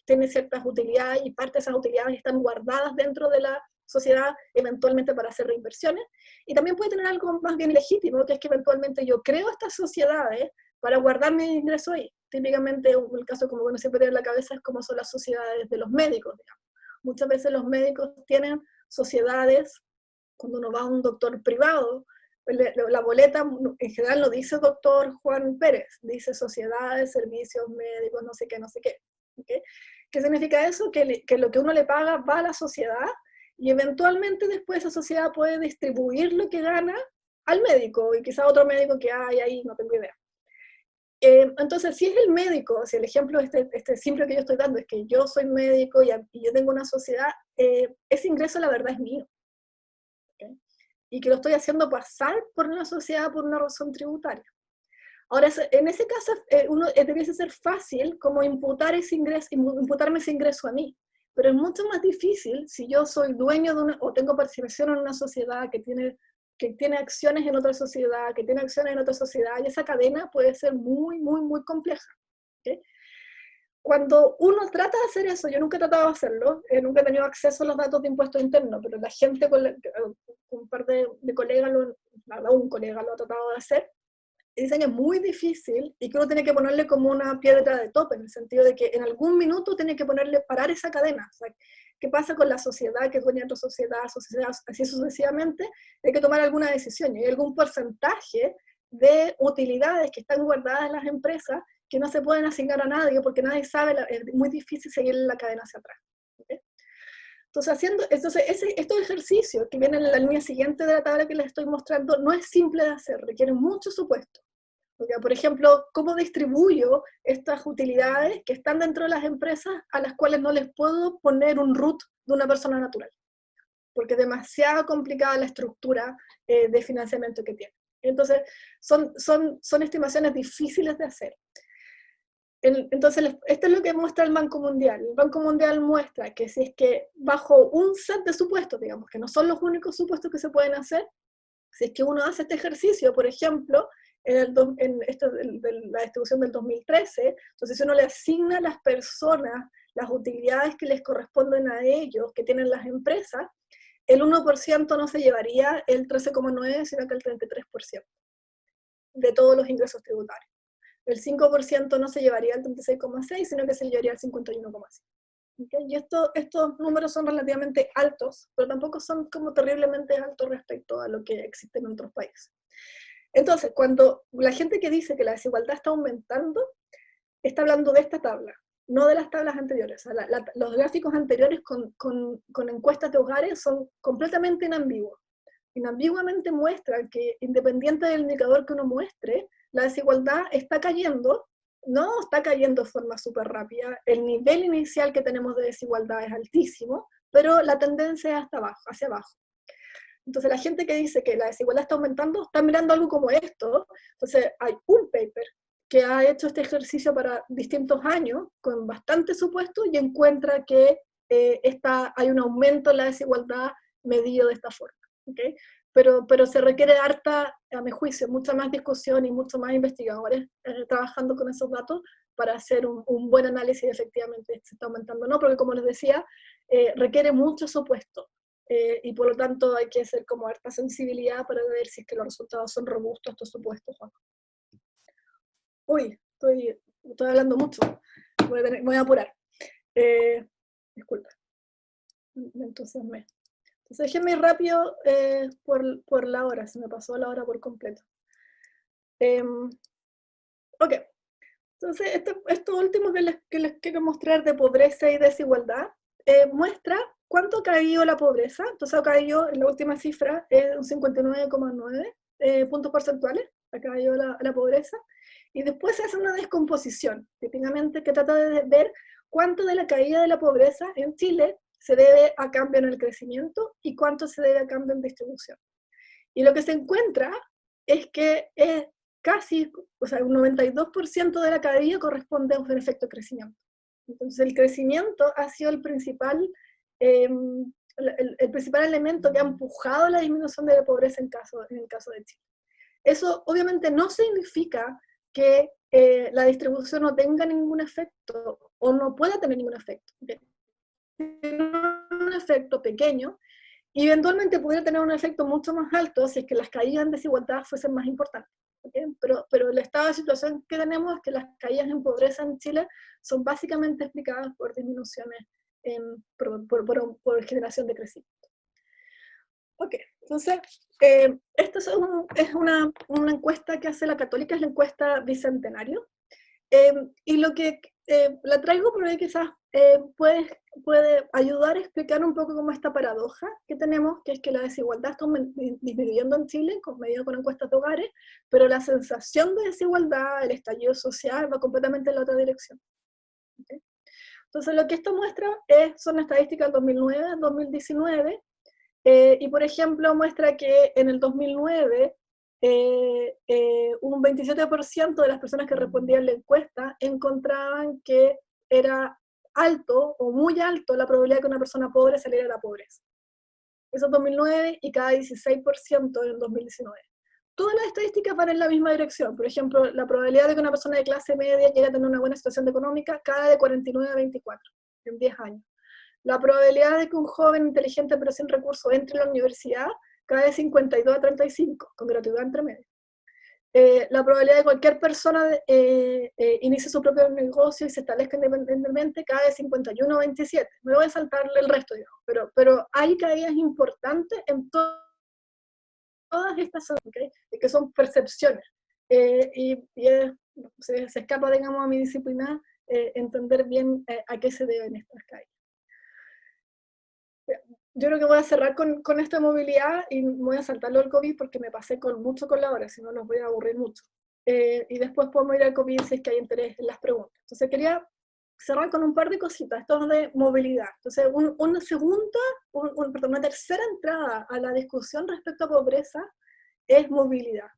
tiene ciertas utilidades y parte de esas utilidades están guardadas dentro de la sociedad eventualmente para hacer reinversiones. Y también puede tener algo más bien legítimo, que es que eventualmente yo creo estas sociedades para guardar mi ingreso ahí. Típicamente, el caso como bueno siempre tiene en la cabeza es como son las sociedades de los médicos, digamos. Muchas veces los médicos tienen sociedades, cuando uno va a un doctor privado, la boleta en general no dice doctor Juan Pérez, dice sociedades, servicios médicos, no sé qué, no sé qué. ¿Okay? ¿Qué significa eso? Que lo que uno le paga va a la sociedad y eventualmente después esa sociedad puede distribuir lo que gana al médico y quizá otro médico que hay ahí, no tengo idea. Entonces, si es el médico, si el ejemplo este simple que yo estoy dando es que yo soy médico y yo tengo una sociedad, ese ingreso la verdad es mío. ¿Okay? Y que lo estoy haciendo pasar por una sociedad por una razón tributaria. Ahora, en ese caso, debiese ser fácil como imputarme ese ingreso a mí, pero es mucho más difícil si yo soy dueño de o tengo participación en una sociedad que tiene acciones en otra sociedad, que tiene acciones en otra sociedad, y esa cadena puede ser muy, muy, muy compleja. ¿Okay? Cuando uno trata de hacer eso, yo nunca he tratado de hacerlo, nunca he tenido acceso a los datos de impuestos internos, pero la gente, con un par de colegas, un colega lo ha tratado de hacer, y dicen que es muy difícil y que uno tiene que ponerle como una piedra de tope, en el sentido de que en algún minuto tiene que parar esa cadena. O sea, ¿qué pasa con la sociedad que es dueña de otra sociedad, así sucesivamente? Hay que tomar alguna decisión y hay algún porcentaje de utilidades que están guardadas en las empresas que no se pueden asignar a nadie porque nadie sabe, es muy difícil seguir la cadena hacia atrás. ¿Okay? Entonces, estos ejercicios que vienen en la línea siguiente de la tabla que les estoy mostrando no es simple de hacer, requieren mucho supuesto. Porque, por ejemplo, ¿cómo distribuyo estas utilidades que están dentro de las empresas a las cuales no les puedo poner un root de una persona natural? Porque es demasiado complicada la estructura de financiamiento que tiene. Entonces, son estimaciones difíciles de hacer. Entonces, esto es lo que muestra el Banco Mundial. El Banco Mundial muestra que si es que bajo un set de supuestos, digamos, que no son los únicos supuestos que se pueden hacer, si es que uno hace este ejercicio, por ejemplo, en esto de la distribución del 2013, entonces si uno le asigna a las personas las utilidades que les corresponden a ellos, que tienen las empresas, el 1% no se llevaría el 13,9%, sino que el 33% de todos los ingresos tributarios. El 5% no se llevaría el 36,6%, sino que se llevaría el 51,5%. ¿Okay? Y estos números son relativamente altos, pero tampoco son como terriblemente altos respecto a lo que existe en otros países. Entonces, cuando la gente que dice que la desigualdad está aumentando, está hablando de esta tabla, no de las tablas anteriores. O sea, los gráficos anteriores con encuestas de hogares son completamente inambiguos. Inambiguamente muestran que, independiente del indicador que uno muestre, la desigualdad está cayendo, no está cayendo de forma súper rápida, el nivel inicial que tenemos de desigualdad es altísimo, pero la tendencia es hacia abajo. Entonces la gente que dice que la desigualdad está aumentando, está mirando algo como esto. Entonces hay un paper que ha hecho este ejercicio para distintos años, con bastante supuesto, y encuentra que hay un aumento en la desigualdad medido de esta forma. ¿Okay? Pero se requiere harta, a mi juicio, mucha más discusión y mucho más investigadores trabajando con esos datos para hacer un buen análisis de efectivamente se está aumentando o no, porque como les decía, requiere mucho supuesto. Y por lo tanto hay que hacer como harta sensibilidad para ver si es que los resultados son robustos estos supuestos. Uy, estoy hablando mucho, voy a apurar. Disculpa, me entusiasmé. Entonces déjenme ir rápido por la hora, se me pasó la hora por completo. Ok, entonces esto último que les quiero mostrar de pobreza y desigualdad muestra cuánto ha caído la pobreza. Entonces ha caído, en la última cifra, un 59,9 puntos porcentuales, ha caído la pobreza. Y después se hace una descomposición, típicamente, que trata de ver cuánto de la caída de la pobreza en Chile se debe a cambio en el crecimiento y cuánto se debe a cambio en distribución. Y lo que se encuentra es que es casi, o sea, un 92% de la caída corresponde a un efecto de crecimiento. Entonces el crecimiento ha sido el principal elemento que ha empujado la disminución de la pobreza en el caso de Chile. Eso obviamente no significa que la distribución no tenga ningún efecto o no pueda tener ningún efecto. Tiene un efecto pequeño y eventualmente pudiera tener un efecto mucho más alto si es que las caídas en desigualdad fuesen más importantes. ¿Okay? Pero el estado de situación que tenemos es que las caídas en pobreza en Chile son básicamente explicadas por disminuciones por generación de crecimiento. Ok, entonces, esto es una encuesta que hace la Católica, es la encuesta Bicentenario. Y lo que la traigo porque quizás puede ayudar a explicar un poco cómo esta paradoja que tenemos, que es que la desigualdad está disminuyendo en Chile con medida con encuestas de hogares, pero la sensación de desigualdad, el estallido social va completamente en la otra dirección. ¿Okay? Entonces lo que esto muestra son estadísticas del 2009-2019, y por ejemplo muestra que en el 2009 un 27% de las personas que respondían la encuesta encontraban que era alto o muy alto la probabilidad de que una persona pobre saliera de la pobreza. Eso es 2009 y cada 16% en 2019. Todas las estadísticas van en la misma dirección. Por ejemplo, la probabilidad de que una persona de clase media llegue a tener una buena situación económica cae de 49 a 24 en 10 años. La probabilidad de que un joven inteligente pero sin recursos entre a la universidad cae de 52 a 35, con gratuidad entre medio. La probabilidad de que cualquier persona inicie su propio negocio y se establezca independientemente cae de 51 a 27. Me voy a saltar el resto, digamos, pero hay caídas importantes en todas estas zonas, ¿okay? Que son percepciones. Se escapa, digamos, a mi disciplina entender bien a qué se deben estas caídas. Yo creo que voy a cerrar con esta movilidad y voy a saltarlo al COVID porque me pasé mucho con la hora, si no los voy a aburrir mucho. Y después podemos ir al COVID si es que hay interés en las preguntas. Entonces quería cerrar con un par de cositas, esto de movilidad. Entonces una tercera entrada a la discusión respecto a pobreza es movilidad.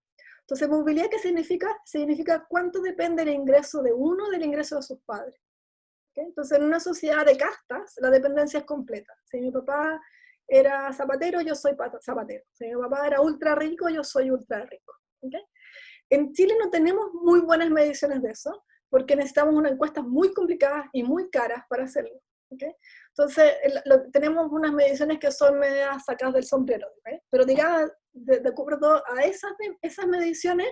Entonces, movilidad, ¿qué significa? Significa cuánto depende el ingreso de uno del ingreso de sus padres. ¿Okay? Entonces, en una sociedad de castas, la dependencia es completa. Si mi papá era zapatero, yo soy zapatero. Si mi papá era ultra rico, yo soy ultra rico. ¿Okay? En Chile no tenemos muy buenas mediciones de eso, porque necesitamos unas encuestas muy complicadas y muy caras para hacerlo. ¿Okay? Entonces, tenemos unas mediciones que son medias sacadas del sombrero. ¿Okay? Pero digamos, de acuerdo a esas mediciones,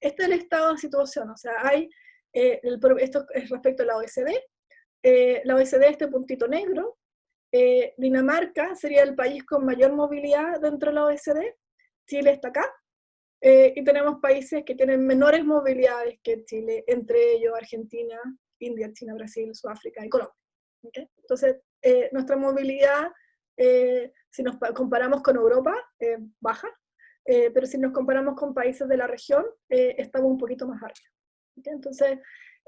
este es el estado de situación. O sea, hay, esto es respecto a la OECD, la OECD este puntito negro, Dinamarca sería el país con mayor movilidad dentro de la OECD, Chile está acá, y tenemos países que tienen menores movilidades que Chile, entre ellos Argentina, India, China, Brasil, Sudáfrica y Colombia. ¿Okay? Entonces, nuestra movilidad, si nos comparamos con Europa, baja, pero si nos comparamos con países de la región, estamos un poquito más arriba. ¿Okay? Entonces,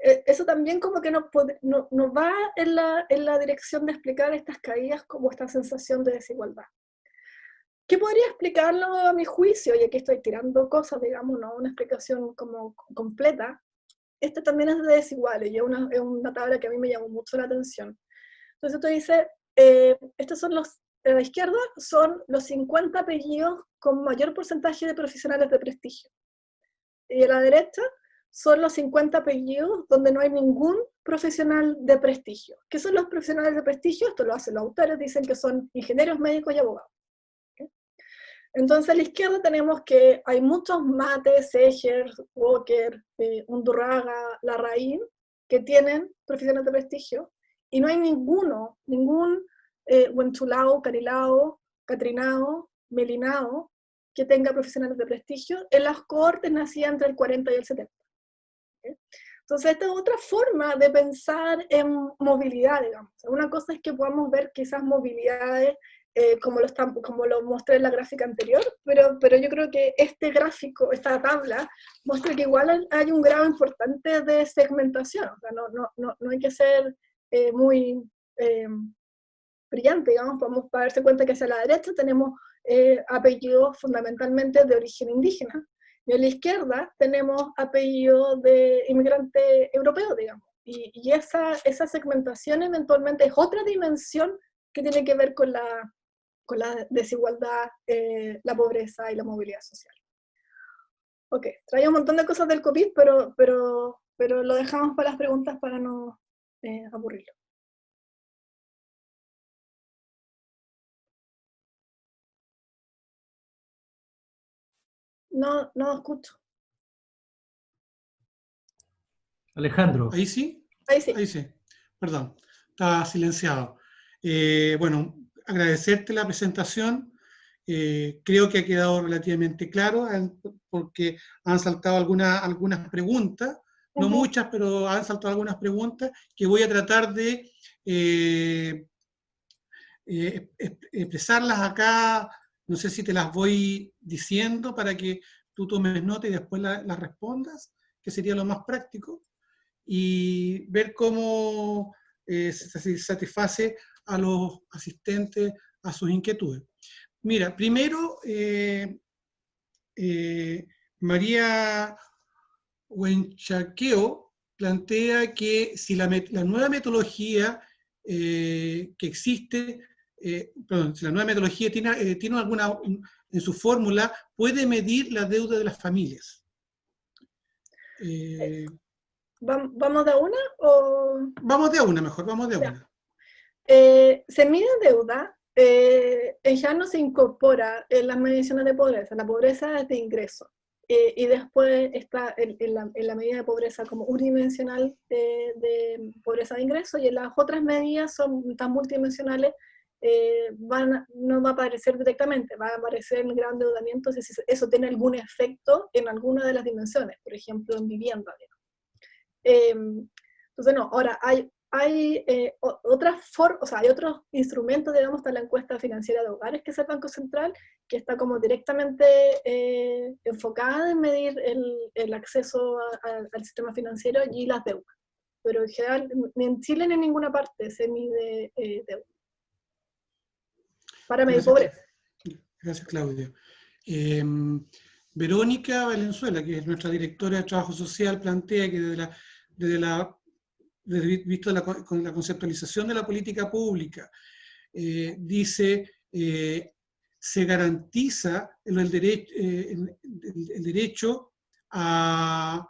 eso también como que nos va en la dirección de explicar estas caídas como esta sensación de desigualdad. ¿Qué podría explicarlo a mi juicio? Y aquí estoy tirando cosas, digamos, no una explicación como completa. Este también es de desiguales y es una tabla que a mí me llamó mucho la atención. Entonces esto dice, estos son a la izquierda son los 50 apellidos con mayor porcentaje de profesionales de prestigio. Y a la derecha son los 50 apellidos donde no hay ningún profesional de prestigio. ¿Qué son los profesionales de prestigio? Esto lo hacen los autores, dicen que son ingenieros, médicos y abogados. Entonces a la izquierda tenemos que hay muchos Mates, Seger, Walker, Undurraga, Larraín, que tienen profesiones de prestigio, y no hay ningún Huenchulao, Carilao, Catrinao, Melinao, que tenga profesionales de prestigio en las cohortes nacidas entre el 40 y el 70. ¿Okay? Entonces esta es otra forma de pensar en movilidad, digamos. Una cosa es que podamos ver quizás movilidades como lo mostré en la gráfica anterior, pero yo creo que este gráfico, esta tabla, muestra que igual hay un grado importante de segmentación. O sea, no hay que ser muy brillante, digamos, para darse cuenta que hacia la derecha tenemos apellidos fundamentalmente de origen indígena, y a la izquierda tenemos apellidos de inmigrantes europeos, digamos. Y esa segmentación eventualmente es otra dimensión que tiene que ver con la desigualdad, la pobreza y la movilidad social. Ok, traía un montón de cosas del COVID, pero lo dejamos para las preguntas para no aburrirlo. No escucho. Alejandro. ¿Ahí sí? Ahí sí. Ahí sí. Perdón, estaba silenciado. Bueno, agradecerte la presentación. Creo que ha quedado relativamente claro, porque han saltado algunas preguntas, no muchas, pero han saltado algunas preguntas que voy a tratar de expresarlas acá. No sé si te las voy diciendo para que tú tomes nota y después las respondas, que sería lo más práctico, y ver cómo se satisface a los asistentes a sus inquietudes. Mira, primero, María Huenchaqueo plantea que si la nueva metodología que existe, perdón, si la nueva metodología tiene alguna, en su fórmula, puede medir la deuda de las familias. ¿Vamos de una o...? Vamos de una mejor, vamos de una. Se mide deuda, ya no se incorpora en las mediciones de pobreza. La pobreza es de ingreso. Y después está en la medida de pobreza como unidimensional de pobreza de ingreso, y en las otras medidas son tan multidimensionales, no va a aparecer directamente, va a aparecer en el gran endeudamiento si eso tiene algún efecto en alguna de las dimensiones, por ejemplo en vivienda. Entonces no, ahora hay otras formas, o sea, hay otros instrumentos, digamos, está la encuesta financiera de hogares, que es el Banco Central, que está como directamente enfocada en medir el acceso al sistema financiero y las deudas. Pero en general, ni en Chile ni en ninguna parte se mide deuda. Para medir pobreza. Gracias, Claudia. Verónica Valenzuela, que es nuestra directora de Trabajo Social, plantea que visto con la conceptualización de la política pública, dice, se garantiza el derecho a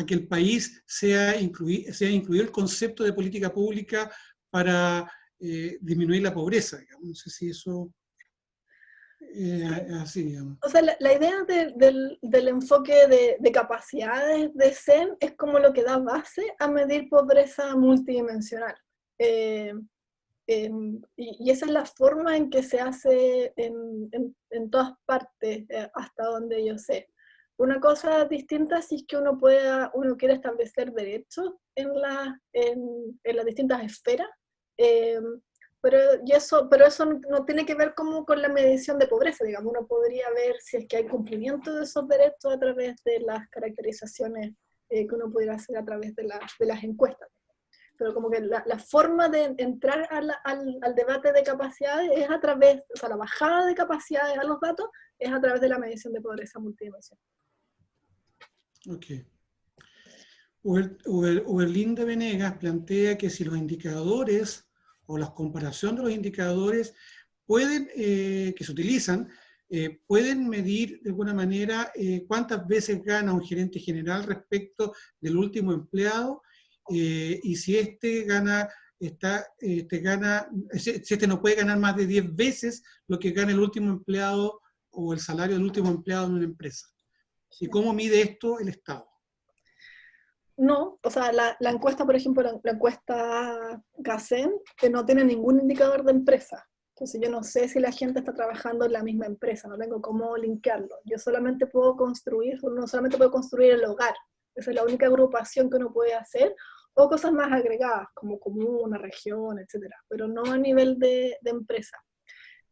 que el país sea incluido el concepto de política pública para disminuir la pobreza, digamos. No sé si eso así, digamos. O sea, la idea del enfoque de capacidades de CEN es como lo que da base a medir pobreza multidimensional. Y esa es la forma en que se hace en todas partes, hasta donde yo sé. Una cosa distinta si es que uno quiere establecer derechos en las distintas esferas, pero eso no tiene que ver como con la medición de pobreza, digamos. Uno podría ver si es que hay cumplimiento de esos derechos a través de las caracterizaciones que uno pudiera hacer a través de las encuestas. Pero como que la forma de entrar al debate de capacidades es a través, o sea, la bajada de capacidades a los datos es a través de la medición de pobreza multidimensional. Ok. Uberlinda Venegas plantea que si los indicadores o la comparación de los indicadores que se utilizan, pueden medir de alguna manera cuántas veces gana un gerente general respecto del último empleado, y si este no puede ganar más de 10 veces lo que gana el último empleado o el salario del último empleado en una empresa. ¿Y cómo mide esto el Estado? No, o sea, la encuesta, por ejemplo, la encuesta GACEN, que no tiene ningún indicador de empresa. Entonces yo no sé si la gente está trabajando en la misma empresa, no tengo cómo linkearlo. Uno solamente puede construir el hogar. Esa es la única agrupación que uno puede hacer, o cosas más agregadas, como comuna, región, etcétera, pero no a nivel de empresa.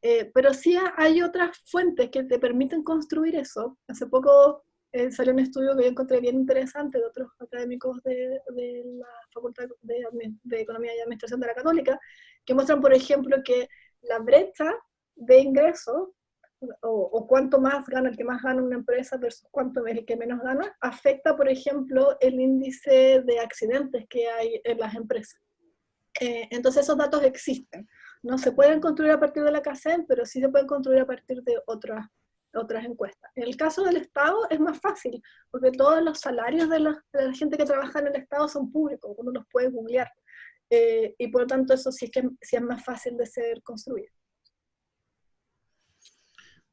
Pero sí hay otras fuentes que te permiten construir eso. Hace poco salió un estudio que yo encontré bien interesante de otros académicos de la Facultad de Economía y Administración de la Católica, que muestran, por ejemplo, que la brecha de ingresos, o cuánto más gana el que más gana una empresa versus cuánto es el que menos gana, afecta, por ejemplo, el índice de accidentes que hay en las empresas. Entonces esos datos existen. No se pueden construir a partir de la CACEN, pero sí se pueden construir a partir de otras encuestas. En el caso del Estado es más fácil, porque todos los salarios de la gente que trabaja en el Estado son públicos, uno los puede googlear. Y por lo tanto eso sí es más fácil de ser construido.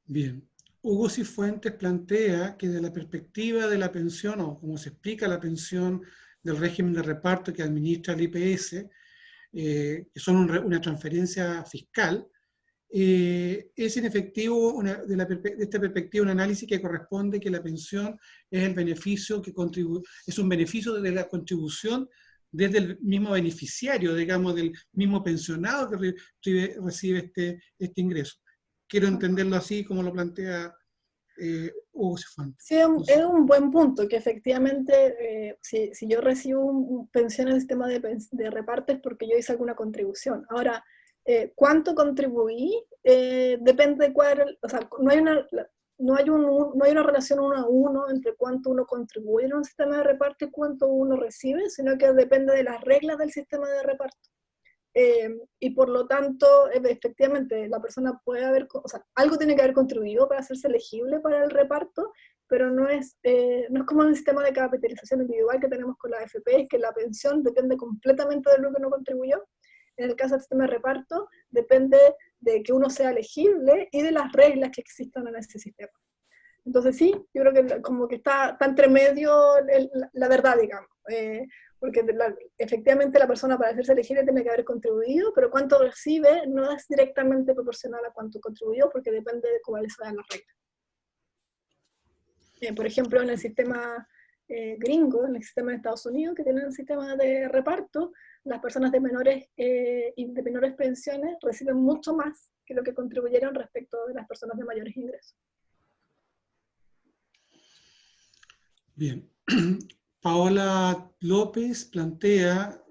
Bien. Hugo Cifuentes plantea que de la perspectiva de la pensión, o como se explica la pensión del régimen de reparto que administra el IPS, que son una transferencia fiscal, es en efectivo, de esta perspectiva, un análisis que corresponde que la pensión es el beneficio que es un beneficio de la contribución desde el mismo beneficiario, digamos, del mismo pensionado que recibe este ingreso. Quiero entenderlo así como lo plantea Hugo Cifán. Sí, es un buen punto, que efectivamente si yo recibo pensión en el sistema de reparto es porque yo hice alguna contribución. Ahora, ¿cuánto contribuí? Depende de cuál, o sea, no hay una relación 1 a 1 entre cuánto uno contribuye en un sistema de reparto y cuánto uno recibe, sino que depende de las reglas del sistema de reparto. Y por lo tanto, efectivamente, la persona puede haber, o sea, algo tiene que haber contribuido para hacerse elegible para el reparto, pero no es como en el sistema de capitalización individual que tenemos con la AFP, es que la pensión depende completamente de lo que uno contribuyó. En el caso del sistema de reparto, depende de que uno sea elegible y de las reglas que existan en ese sistema. Entonces sí, yo creo que como que está entre medio la verdad, digamos. Porque efectivamente la persona para hacerse elegible tiene que haber contribuido, pero cuánto recibe no es directamente proporcional a cuánto contribuyó, porque depende de cuáles sean las reglas. Por ejemplo, en el sistema gringo, en el sistema de Estados Unidos, que tienen un sistema de reparto, las personas de menores pensiones reciben mucho más que lo que contribuyeron respecto de las personas de mayores ingresos. Bien. Paola López plantea,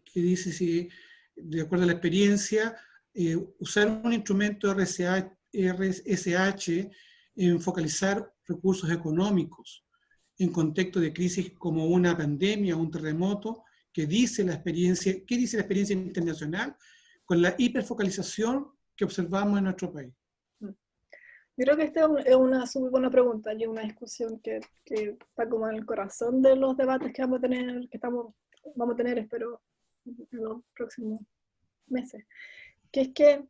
que dice si, de acuerdo a la experiencia, usar un instrumento RSH en focalizar recursos económicos en contexto de crisis como una pandemia o un terremoto, ¿qué dice la experiencia internacional con la hiperfocalización que observamos en nuestro país? Yo creo que esta es una súper buena pregunta y una discusión que está como en el corazón de los debates que vamos a tener, vamos a tener, espero, en los próximos meses. Que es que,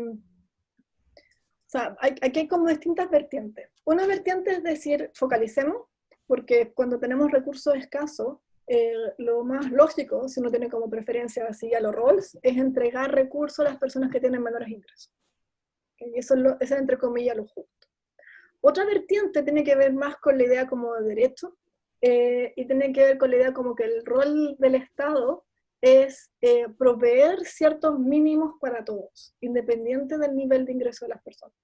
o sea, aquí hay como distintas vertientes. Una vertiente es decir, focalicemos, porque cuando tenemos recursos escasos, lo más lógico, si uno tiene como preferencia así a los roles, es entregar recursos a las personas que tienen menores ingresos. Y eso es entre comillas lo justo. Otra vertiente tiene que ver más con la idea como de derecho, y tiene que ver con la idea como que el rol del Estado es proveer ciertos mínimos para todos, independiente del nivel de ingreso de las personas.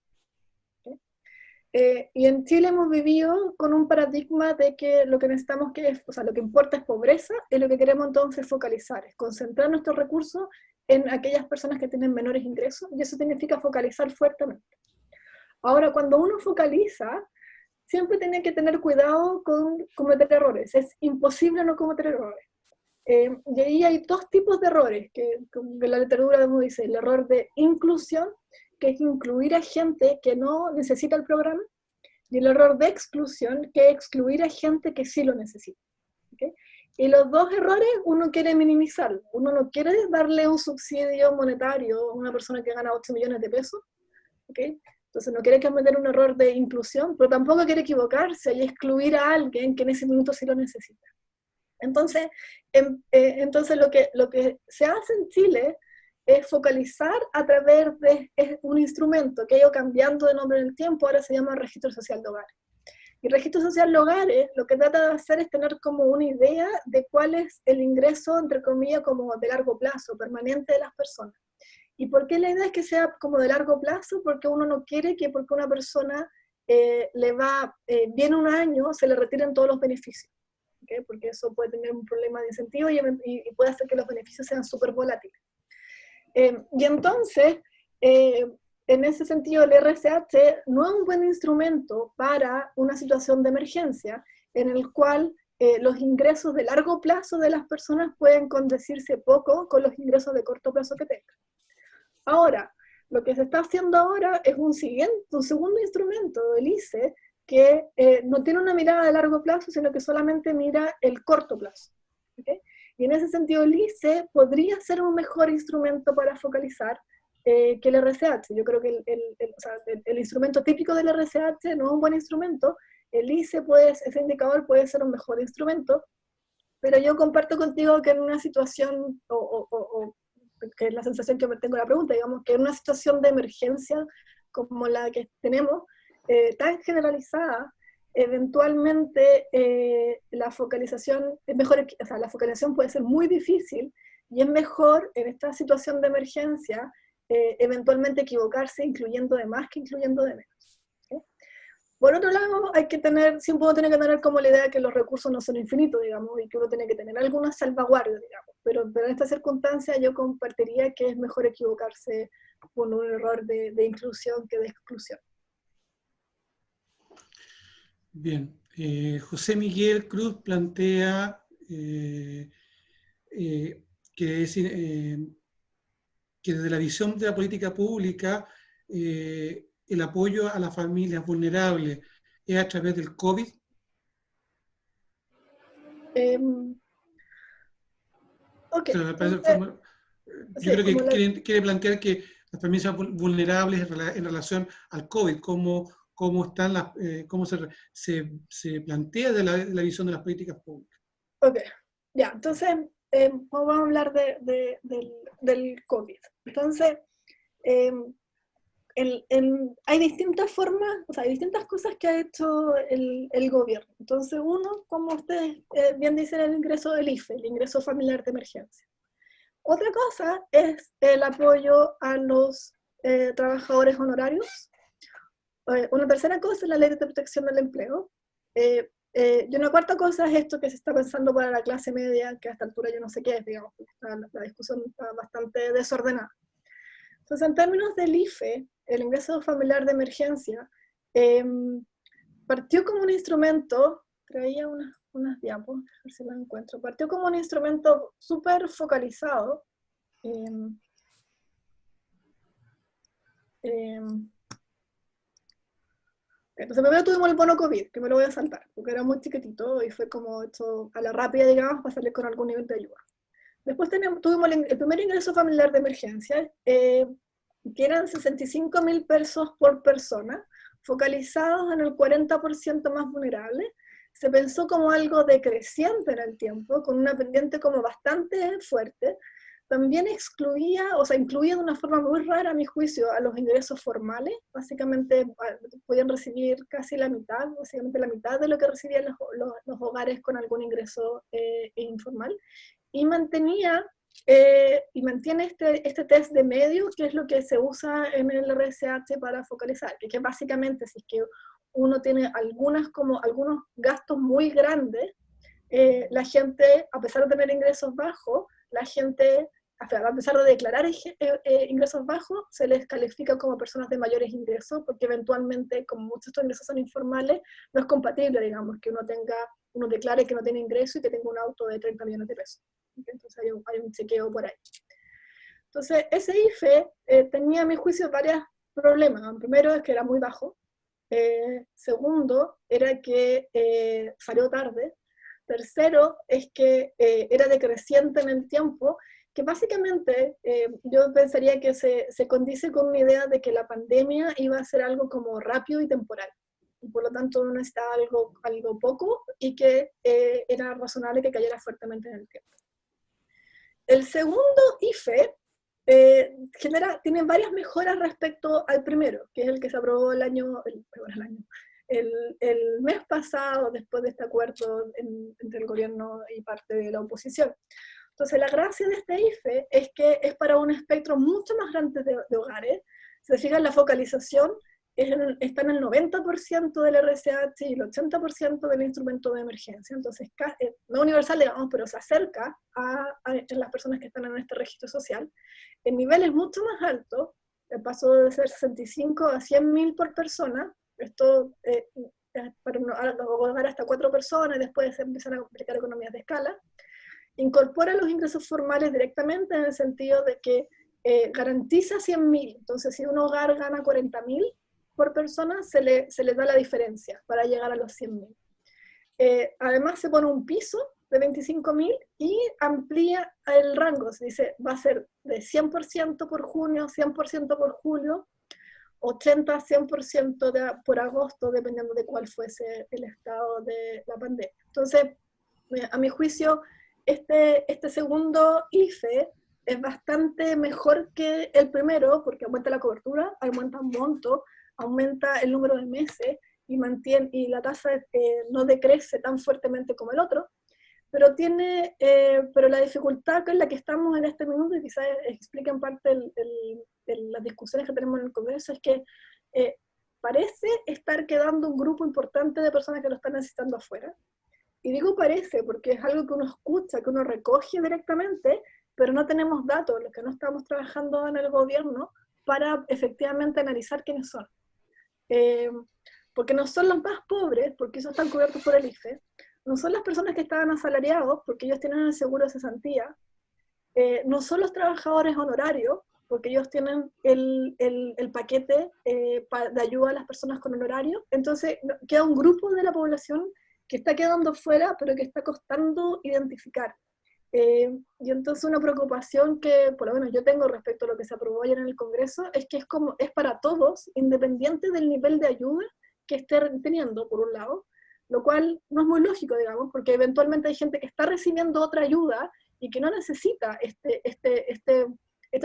Y en Chile hemos vivido con un paradigma de que lo que necesitamos o sea, lo que importa es pobreza, y lo que queremos entonces focalizar, es concentrar nuestros recursos en aquellas personas que tienen menores ingresos, y eso significa focalizar fuertemente. Ahora, cuando uno focaliza, siempre tiene que tener cuidado con cometer errores, es imposible no cometer errores. Y ahí hay dos tipos de errores, que la literatura dice, el error de inclusión, que es incluir a gente que no necesita el programa, y el error de exclusión, que es excluir a gente que sí lo necesita. ¿Okay? Y los dos errores uno quiere minimizar. Uno no quiere darle un subsidio monetario a una persona que gana 8 millones de pesos. ¿Okay? Entonces no quiere cometer un error de inclusión, pero tampoco quiere equivocarse y excluir a alguien que en ese minuto sí lo necesita. Entonces, lo que se hace en Chile es focalizar a través de un instrumento que ha ido cambiando de nombre en el tiempo, ahora se llama Registro Social de Hogares. Y el Registro Social de Hogares lo que trata de hacer es tener como una idea de cuál es el ingreso, entre comillas, como de largo plazo, permanente de las personas. ¿Y por qué la idea es que sea como de largo plazo? Porque uno no quiere que porque una persona le va bien un año, se le retiren todos los beneficios. ¿Okay? Porque eso puede tener un problema de incentivo y puede hacer que los beneficios sean súper volátiles. Y entonces, en ese sentido, el RSH no es un buen instrumento para una situación de emergencia en el cual los ingresos de largo plazo de las personas pueden condecirse poco con los ingresos de corto plazo que tengan. Ahora, lo que se está haciendo ahora es un segundo instrumento, el ICE, que no tiene una mirada de largo plazo, sino que solamente mira el corto plazo. ¿Okay? Y en ese sentido el ICE podría ser un mejor instrumento para focalizar que el RSH. Yo creo que el instrumento típico del RSH no es un buen instrumento, el ICE, ese indicador puede ser un mejor instrumento, pero yo comparto contigo que en una situación que es la sensación que me tengo de la pregunta, digamos, que en una situación de emergencia como la que tenemos, tan generalizada, eventualmente la focalización es mejor, o sea, la focalización puede ser muy difícil, y es mejor en esta situación de emergencia eventualmente equivocarse incluyendo de más que incluyendo de menos. ¿Sí? Por otro lado, hay que tener, siempre uno tiene que tener como la idea de que los recursos no son infinitos, digamos, y que uno tiene que tener algunas salvaguardias, digamos, pero en esta circunstancia yo compartiría que es mejor equivocarse con un error de inclusión que de exclusión. Bien, José Miguel Cruz plantea que desde la visión de la política pública, el apoyo a las familias vulnerables es a través del COVID. Ok, O sea, entonces, yo sí, creo que como quiere plantear que las familias vulnerables en relación al COVID, cómo están cómo se plantea de la visión de las políticas públicas. ok, ya, entonces vamos a hablar del COVID. Entonces, hay distintas formas, o sea, hay distintas cosas que ha hecho el gobierno. Entonces, uno, como ustedes bien dicen, el ingreso del IFE, el ingreso familiar de emergencia. Otra cosa es el apoyo a los trabajadores honorarios. Una tercera cosa es la ley de protección del empleo. Y una cuarta cosa es esto que se está pensando para la clase media, que a esta altura yo no sé qué es, digamos, la discusión está bastante desordenada. Entonces, en términos del IFE, el ingreso familiar de emergencia, partió como un instrumento, traía unas diapos, a ver si las encuentro, partió como un instrumento súper focalizado. Entonces primero tuvimos el bono COVID, que me lo voy a saltar, porque era muy chiquitito y fue como hecho a la rápida, digamos, para salir con algún nivel de ayuda. Después tuvimos el primer ingreso familiar de emergencia, que eran 65.000 pesos por persona, focalizados en el 40% más vulnerable. Se pensó como algo decreciente en el tiempo, con una pendiente como bastante fuerte. También incluía de una forma muy rara, a mi juicio, a los ingresos formales. Básicamente podían recibir casi la mitad, básicamente la mitad de lo que recibían los hogares con algún ingreso informal. Y mantiene este test de medio, que es lo que se usa en el RSH para focalizar, que básicamente si es que uno tiene algunos gastos muy grandes, la gente, a pesar de tener ingresos bajos, la gente, a pesar de declarar ingresos bajos, se les califica como personas de mayores ingresos, porque eventualmente, como muchos de estos ingresos son informales, no es compatible, digamos, que uno declare que no tiene ingreso y que tenga un auto de 30 millones de pesos. Entonces hay un chequeo por ahí. Entonces, ese IFE tenía, a mi juicio, varios problemas. Primero, es que era muy bajo. Segundo, era que salió tarde. Tercero, es que era decreciente en el tiempo, que básicamente yo pensaría que se condice con una idea de que la pandemia iba a ser algo como rápido y temporal. Y por lo tanto uno necesitaba algo poco y que era razonable que cayera fuertemente en el tiempo. El segundo IFE tiene varias mejoras respecto al primero, que es el que se aprobó el mes pasado, después de este acuerdo entre el gobierno y parte de la oposición. Entonces, la gracia de este IFE es que es para un espectro mucho más grande de hogares. Si se fijan, la focalización está en el 90% del RSH y el 80% del instrumento de emergencia. Entonces, no universal, digamos, pero se acerca a las personas que están en este registro social. En niveles mucho más altos, pasó de ser 65 a 100.000 por persona. Esto para hogar hasta 4 personas, después empezar a aplicar economías de escala. Incorpora los ingresos formales directamente en el sentido de que garantiza 100.000. Entonces, si un hogar gana 40.000 por persona, se le da la diferencia para llegar a los 100.000. Además, se pone un piso de 25.000 y amplía el rango. Se dice, va a ser de 100% por junio, 100% por julio, 80-100% por agosto, dependiendo de cuál fuese el estado de la pandemia. Entonces, a mi juicio, este segundo IFE es bastante mejor que el primero, porque aumenta la cobertura, aumenta el monto, aumenta el número de meses, y la tasa no decrece tan fuertemente como el otro, pero pero la dificultad con la que estamos en este minuto, y quizás explica en parte las discusiones que tenemos en el Congreso, es que parece estar quedando un grupo importante de personas que lo están necesitando afuera. Y digo parece porque es algo que uno escucha, que uno recoge directamente, pero no tenemos datos, los que no estamos trabajando en el gobierno, para efectivamente analizar quiénes son. Porque no son los más pobres, porque esos están cubiertos por el IFE, no son las personas que estaban asalariados, porque ellos tienen el seguro de cesantía, no son los trabajadores honorarios, porque ellos tienen el paquete de ayuda a las personas con honorario. Entonces queda un grupo de la población que está quedando fuera, pero que está costando identificar. Y entonces una preocupación que por lo menos yo tengo respecto a lo que se aprobó ayer en el Congreso es que es para todos, independiente del nivel de ayuda que esté teniendo, por un lado, lo cual no es muy lógico, digamos, porque eventualmente hay gente que está recibiendo otra ayuda y que no necesita este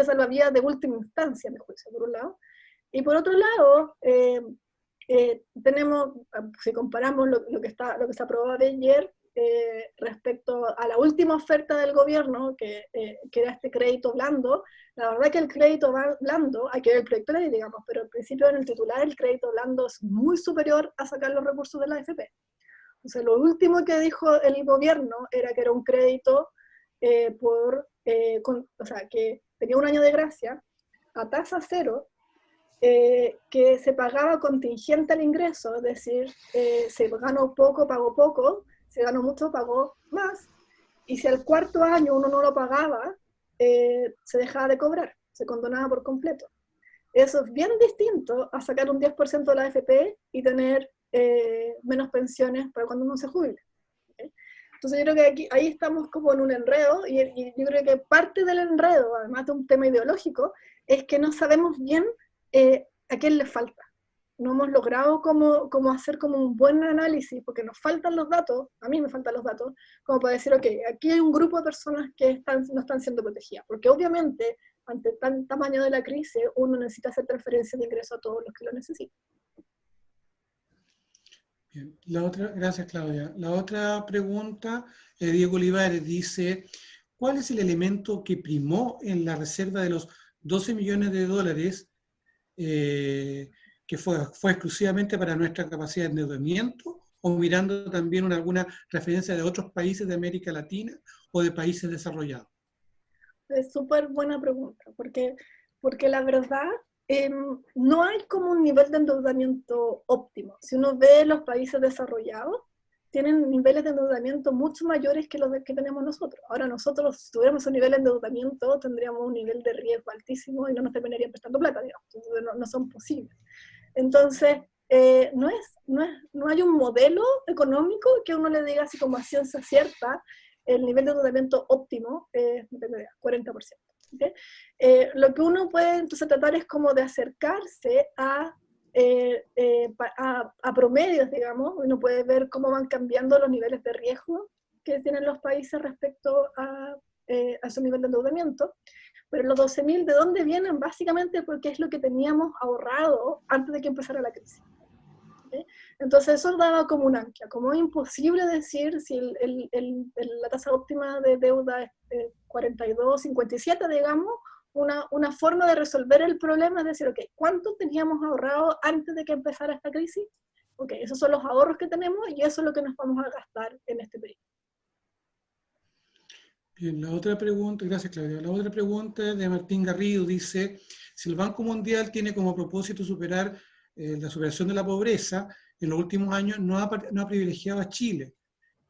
salvavidas de última instancia, me juicio, por un lado. Y por otro lado, tenemos, si comparamos lo que se aprobó ayer respecto a la última oferta del gobierno, que era este crédito blando, la verdad que el crédito blando, hay que ver el proyecto de ley, digamos, pero al principio en el titular el crédito blando es muy superior a sacar los recursos de la AFP. O sea, lo último que dijo el gobierno era que era un crédito o sea, que tenía un año de gracia a tasa cero, que se pagaba contingente al ingreso, es decir, se ganó poco, pagó poco, se ganó mucho, pagó más, y si al cuarto año uno no lo pagaba, se dejaba de cobrar, se condonaba por completo. Eso es bien distinto a sacar un 10% de la AFP y tener menos pensiones para cuando uno se jubile. ¿Okay? Entonces yo creo que ahí estamos como en un enredo, y yo creo que parte del enredo, además de un tema ideológico, es que no sabemos bien a quién le falta. No hemos logrado como hacer como un buen análisis, porque nos faltan los datos, a mí me faltan los datos, como para decir, ok, aquí hay un grupo de personas que no están siendo protegidas, porque obviamente ante tal tamaño de la crisis, uno necesita hacer transferencias de ingreso a todos los que lo necesitan. Bien. Gracias, Claudia. La otra pregunta, Diego Olivares dice, ¿cuál es el elemento que primó en la reserva de los 12 millones de dólares que fue exclusivamente para nuestra capacidad de endeudamiento, o mirando también alguna referencia de otros países de América Latina o de países desarrollados? Es súper buena pregunta, porque la verdad no hay como un nivel de endeudamiento óptimo. Si uno ve los países desarrollados, tienen niveles de endeudamiento mucho mayores que los que tenemos nosotros. Ahora nosotros, si tuviéramos un nivel de endeudamiento, tendríamos un nivel de riesgo altísimo y no nos terminarían prestando plata, digamos. Entonces no son posibles. Entonces, no hay un modelo económico que uno le diga así como a ciencia cierta, el nivel de endeudamiento óptimo es 40%. ¿Okay? Lo que uno puede entonces tratar es como de acercarse a promedios, digamos. Uno puede ver cómo van cambiando los niveles de riesgo que tienen los países respecto a su nivel de endeudamiento. Pero los 12.000, ¿de dónde vienen? Básicamente porque es lo que teníamos ahorrado antes de que empezara la crisis. ¿Okay? Entonces eso daba como un ancla, como es imposible decir si la tasa óptima de deuda es 42, 57, digamos, una forma de resolver el problema es decir, ok, ¿cuánto teníamos ahorrado antes de que empezara esta crisis? Ok, esos son los ahorros que tenemos y eso es lo que nos vamos a gastar en este periodo. Bien, la otra pregunta, gracias Claudia, la otra pregunta de Martín Garrido dice, si el Banco Mundial tiene como propósito superar la superación de la pobreza, en los últimos años no ha privilegiado a Chile.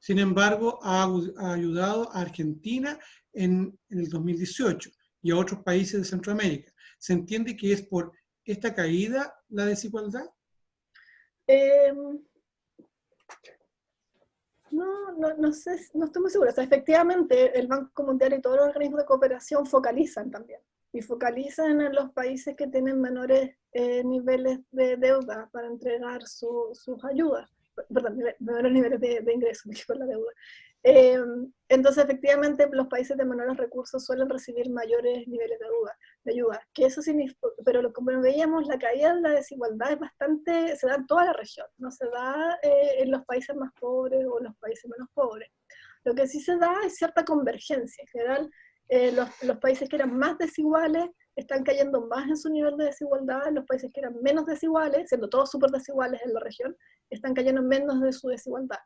Sin embargo, ha ayudado a Argentina en el 2018 y a otros países de Centroamérica. ¿Se entiende que es por esta caída la desigualdad? No sé, no estoy muy segura. O sea, efectivamente, el Banco Mundial y todos los organismos de cooperación focalizan también. Y focalizan en los países que tienen menores niveles de deuda para entregar sus ayudas. perdón, menores niveles de ingresos, me con la deuda. Entonces, efectivamente, los países de menores recursos suelen recibir mayores niveles de ayuda. Que eso significa, pero como veíamos, la caída de la desigualdad es bastante, se da en toda la región, no se da en los países más pobres o en los países menos pobres. Lo que sí se da es cierta convergencia. En general, los países que eran más desiguales están cayendo más en su nivel de desigualdad, los países que eran menos desiguales, siendo todos súper desiguales en la región, están cayendo menos de su desigualdad.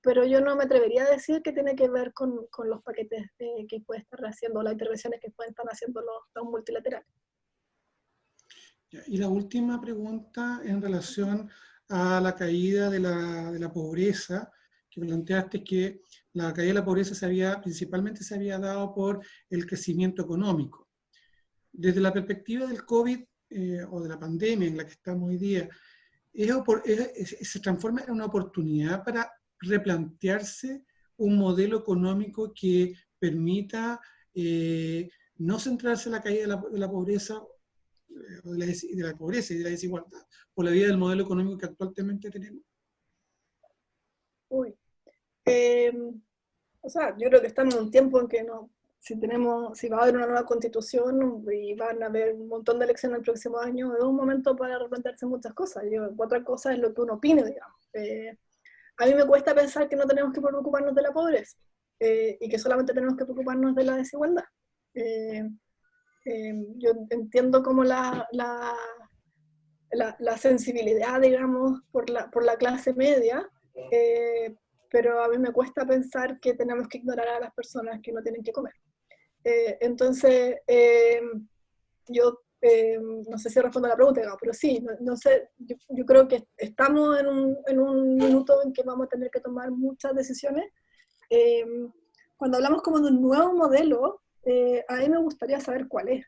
Pero yo no me atrevería a decir que tiene que ver con los paquetes que puede estar haciendo, las intervenciones que pueden estar haciendo los multilaterales. Y la última pregunta en relación a la caída de la pobreza, que planteaste que la caída de la pobreza principalmente se había dado por el crecimiento económico. Desde la perspectiva del COVID o de la pandemia en la que estamos hoy día, se transforma en una oportunidad para replantearse un modelo económico que permita no centrarse en la caída de la pobreza, de la pobreza y de la desigualdad, por la vía del modelo económico que actualmente tenemos. Uy. O sea, yo creo que estamos en un tiempo en que no, si va a haber una nueva constitución y van a haber un montón de elecciones el próximo año, es un momento para replantearse muchas cosas. Otra cosa es lo que uno opine, digamos. A mí me cuesta pensar que no tenemos que preocuparnos de la pobreza y que solamente tenemos que preocuparnos de la desigualdad. Yo entiendo como la sensibilidad, digamos, por la clase media, pero a mí me cuesta pensar que tenemos que ignorar a las personas que no tienen que comer. Entonces, yo no sé si respondo a la pregunta, pero sí, no sé, yo creo que estamos en un minuto en que vamos a tener que tomar muchas decisiones. Cuando hablamos como de un nuevo modelo, a mí me gustaría saber cuál es.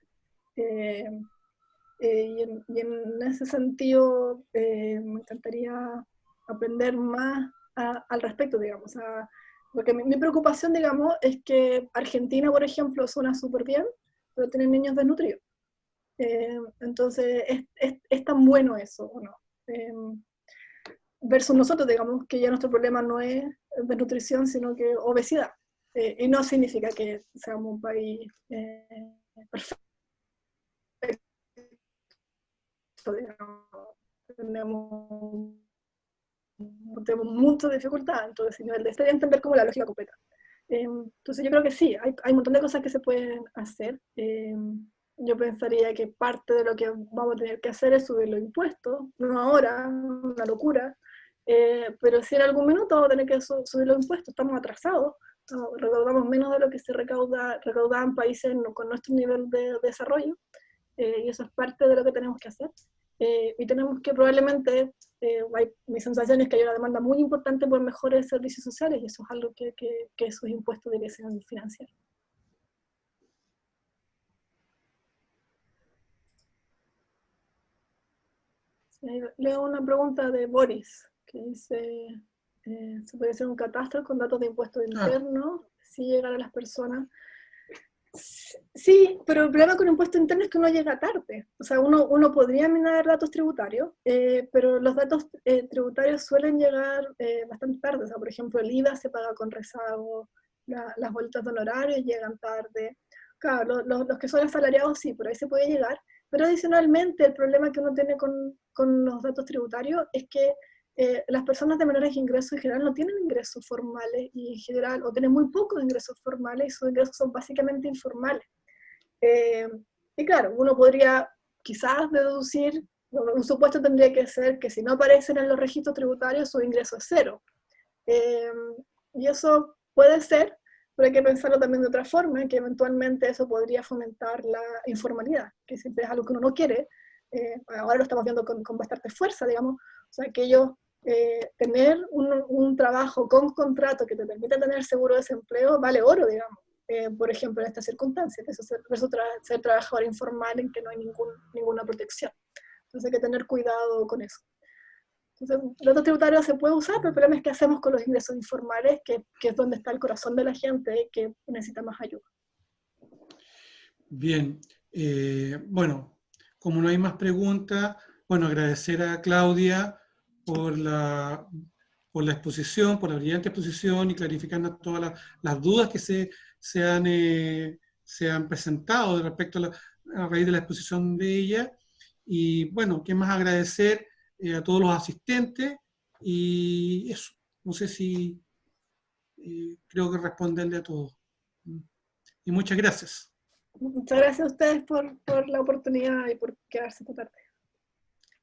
Y en ese sentido, me encantaría aprender más al respecto, digamos. Porque mi preocupación, digamos, es que Argentina, por ejemplo, suena súper bien, pero tiene niños desnutridos. Entonces, ¿es tan bueno eso o no? Versus nosotros, digamos, que ya nuestro problema no es desnutrición, sino que obesidad. Y no significa que seamos un país perfecto. Digamos, tenemos mucha dificultad, entonces nivel de estaría entender como la lógica completa. Entonces yo creo que sí, hay un montón de cosas que se pueden hacer. Yo pensaría que parte de lo que vamos a tener que hacer es subir los impuestos, no ahora, una locura, pero si en algún minuto vamos a tener que subir los impuestos, estamos atrasados, recaudamos menos de lo que se recaudaban países con nuestro nivel de desarrollo, y eso es parte de lo que tenemos que hacer. Y tenemos que probablemente, mi sensación es que hay una demanda muy importante por mejores servicios sociales, y eso es algo que esos impuestos deberían financiar. Leo una pregunta de Boris, que dice, ¿se puede hacer un catastro con datos de impuestos internos si llegan a las personas? Sí, pero el problema con impuesto interno es que uno llega tarde. O sea, uno podría minar datos tributarios, pero los datos tributarios suelen llegar bastante tarde. O sea, por ejemplo, el IVA se paga con rezago, las boletas de honorarios llegan tarde. Claro, los que son asalariados sí, por ahí se puede llegar. Pero adicionalmente, el problema que uno tiene con los datos tributarios es que las personas de menores ingresos en general no tienen ingresos formales y en general, o tienen muy pocos ingresos formales y sus ingresos son básicamente informales. Y claro, uno podría quizás deducir, un supuesto tendría que ser que si no aparecen en los registros tributarios su ingreso es cero. Y eso puede ser, pero hay que pensarlo también de otra forma, que eventualmente eso podría fomentar la informalidad, que siempre es algo que uno no quiere. Ahora lo estamos viendo con bastante fuerza, digamos. O sea, que ellos tener un trabajo con contrato que te permita tener seguro de desempleo vale oro, digamos. Por ejemplo, en estas circunstancias, versus ser trabajador informal en que no hay ninguna protección. Entonces hay que tener cuidado con eso. Entonces, el dato tributario se puede usar, pero el problema es qué hacemos con los ingresos informales, que es donde está el corazón de la gente que necesita más ayuda. Bien, bueno, como no hay más preguntas, bueno, agradecer a Claudia por por la exposición, por la brillante exposición y clarificando todas las dudas que se han presentado respecto a raíz de la exposición de ella. Y bueno, qué más agradecer a todos los asistentes y eso. No sé si creo que responderle a todos. Y muchas gracias. Muchas gracias a ustedes por la oportunidad y por quedarse esta tarde.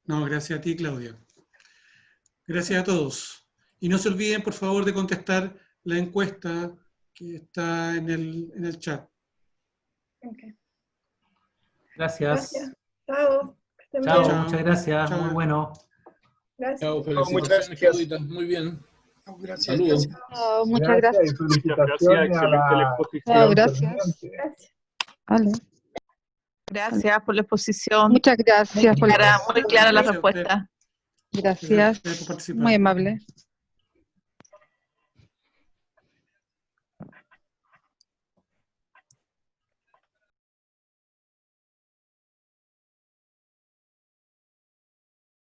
No, gracias a ti, Claudia. Gracias a todos. Y no se olviden, por favor, de contestar la encuesta que está en el chat. Okay. Gracias. Gracias. Chao. Que estén Chao, bien. muchas gracias. Chao. Muy bueno. Gracias. Chao, Muchas felicitaciones, gracias. Claudita. Muy bien. Gracias. Saludos. Muchas gracias. Y felicitaciones a la Gracias. Gracias. Vale. Gracias por la exposición. Muchas gracias por Muy clara la Gracias a usted. respuesta. Gracias. Gracias por participar. Muy amable.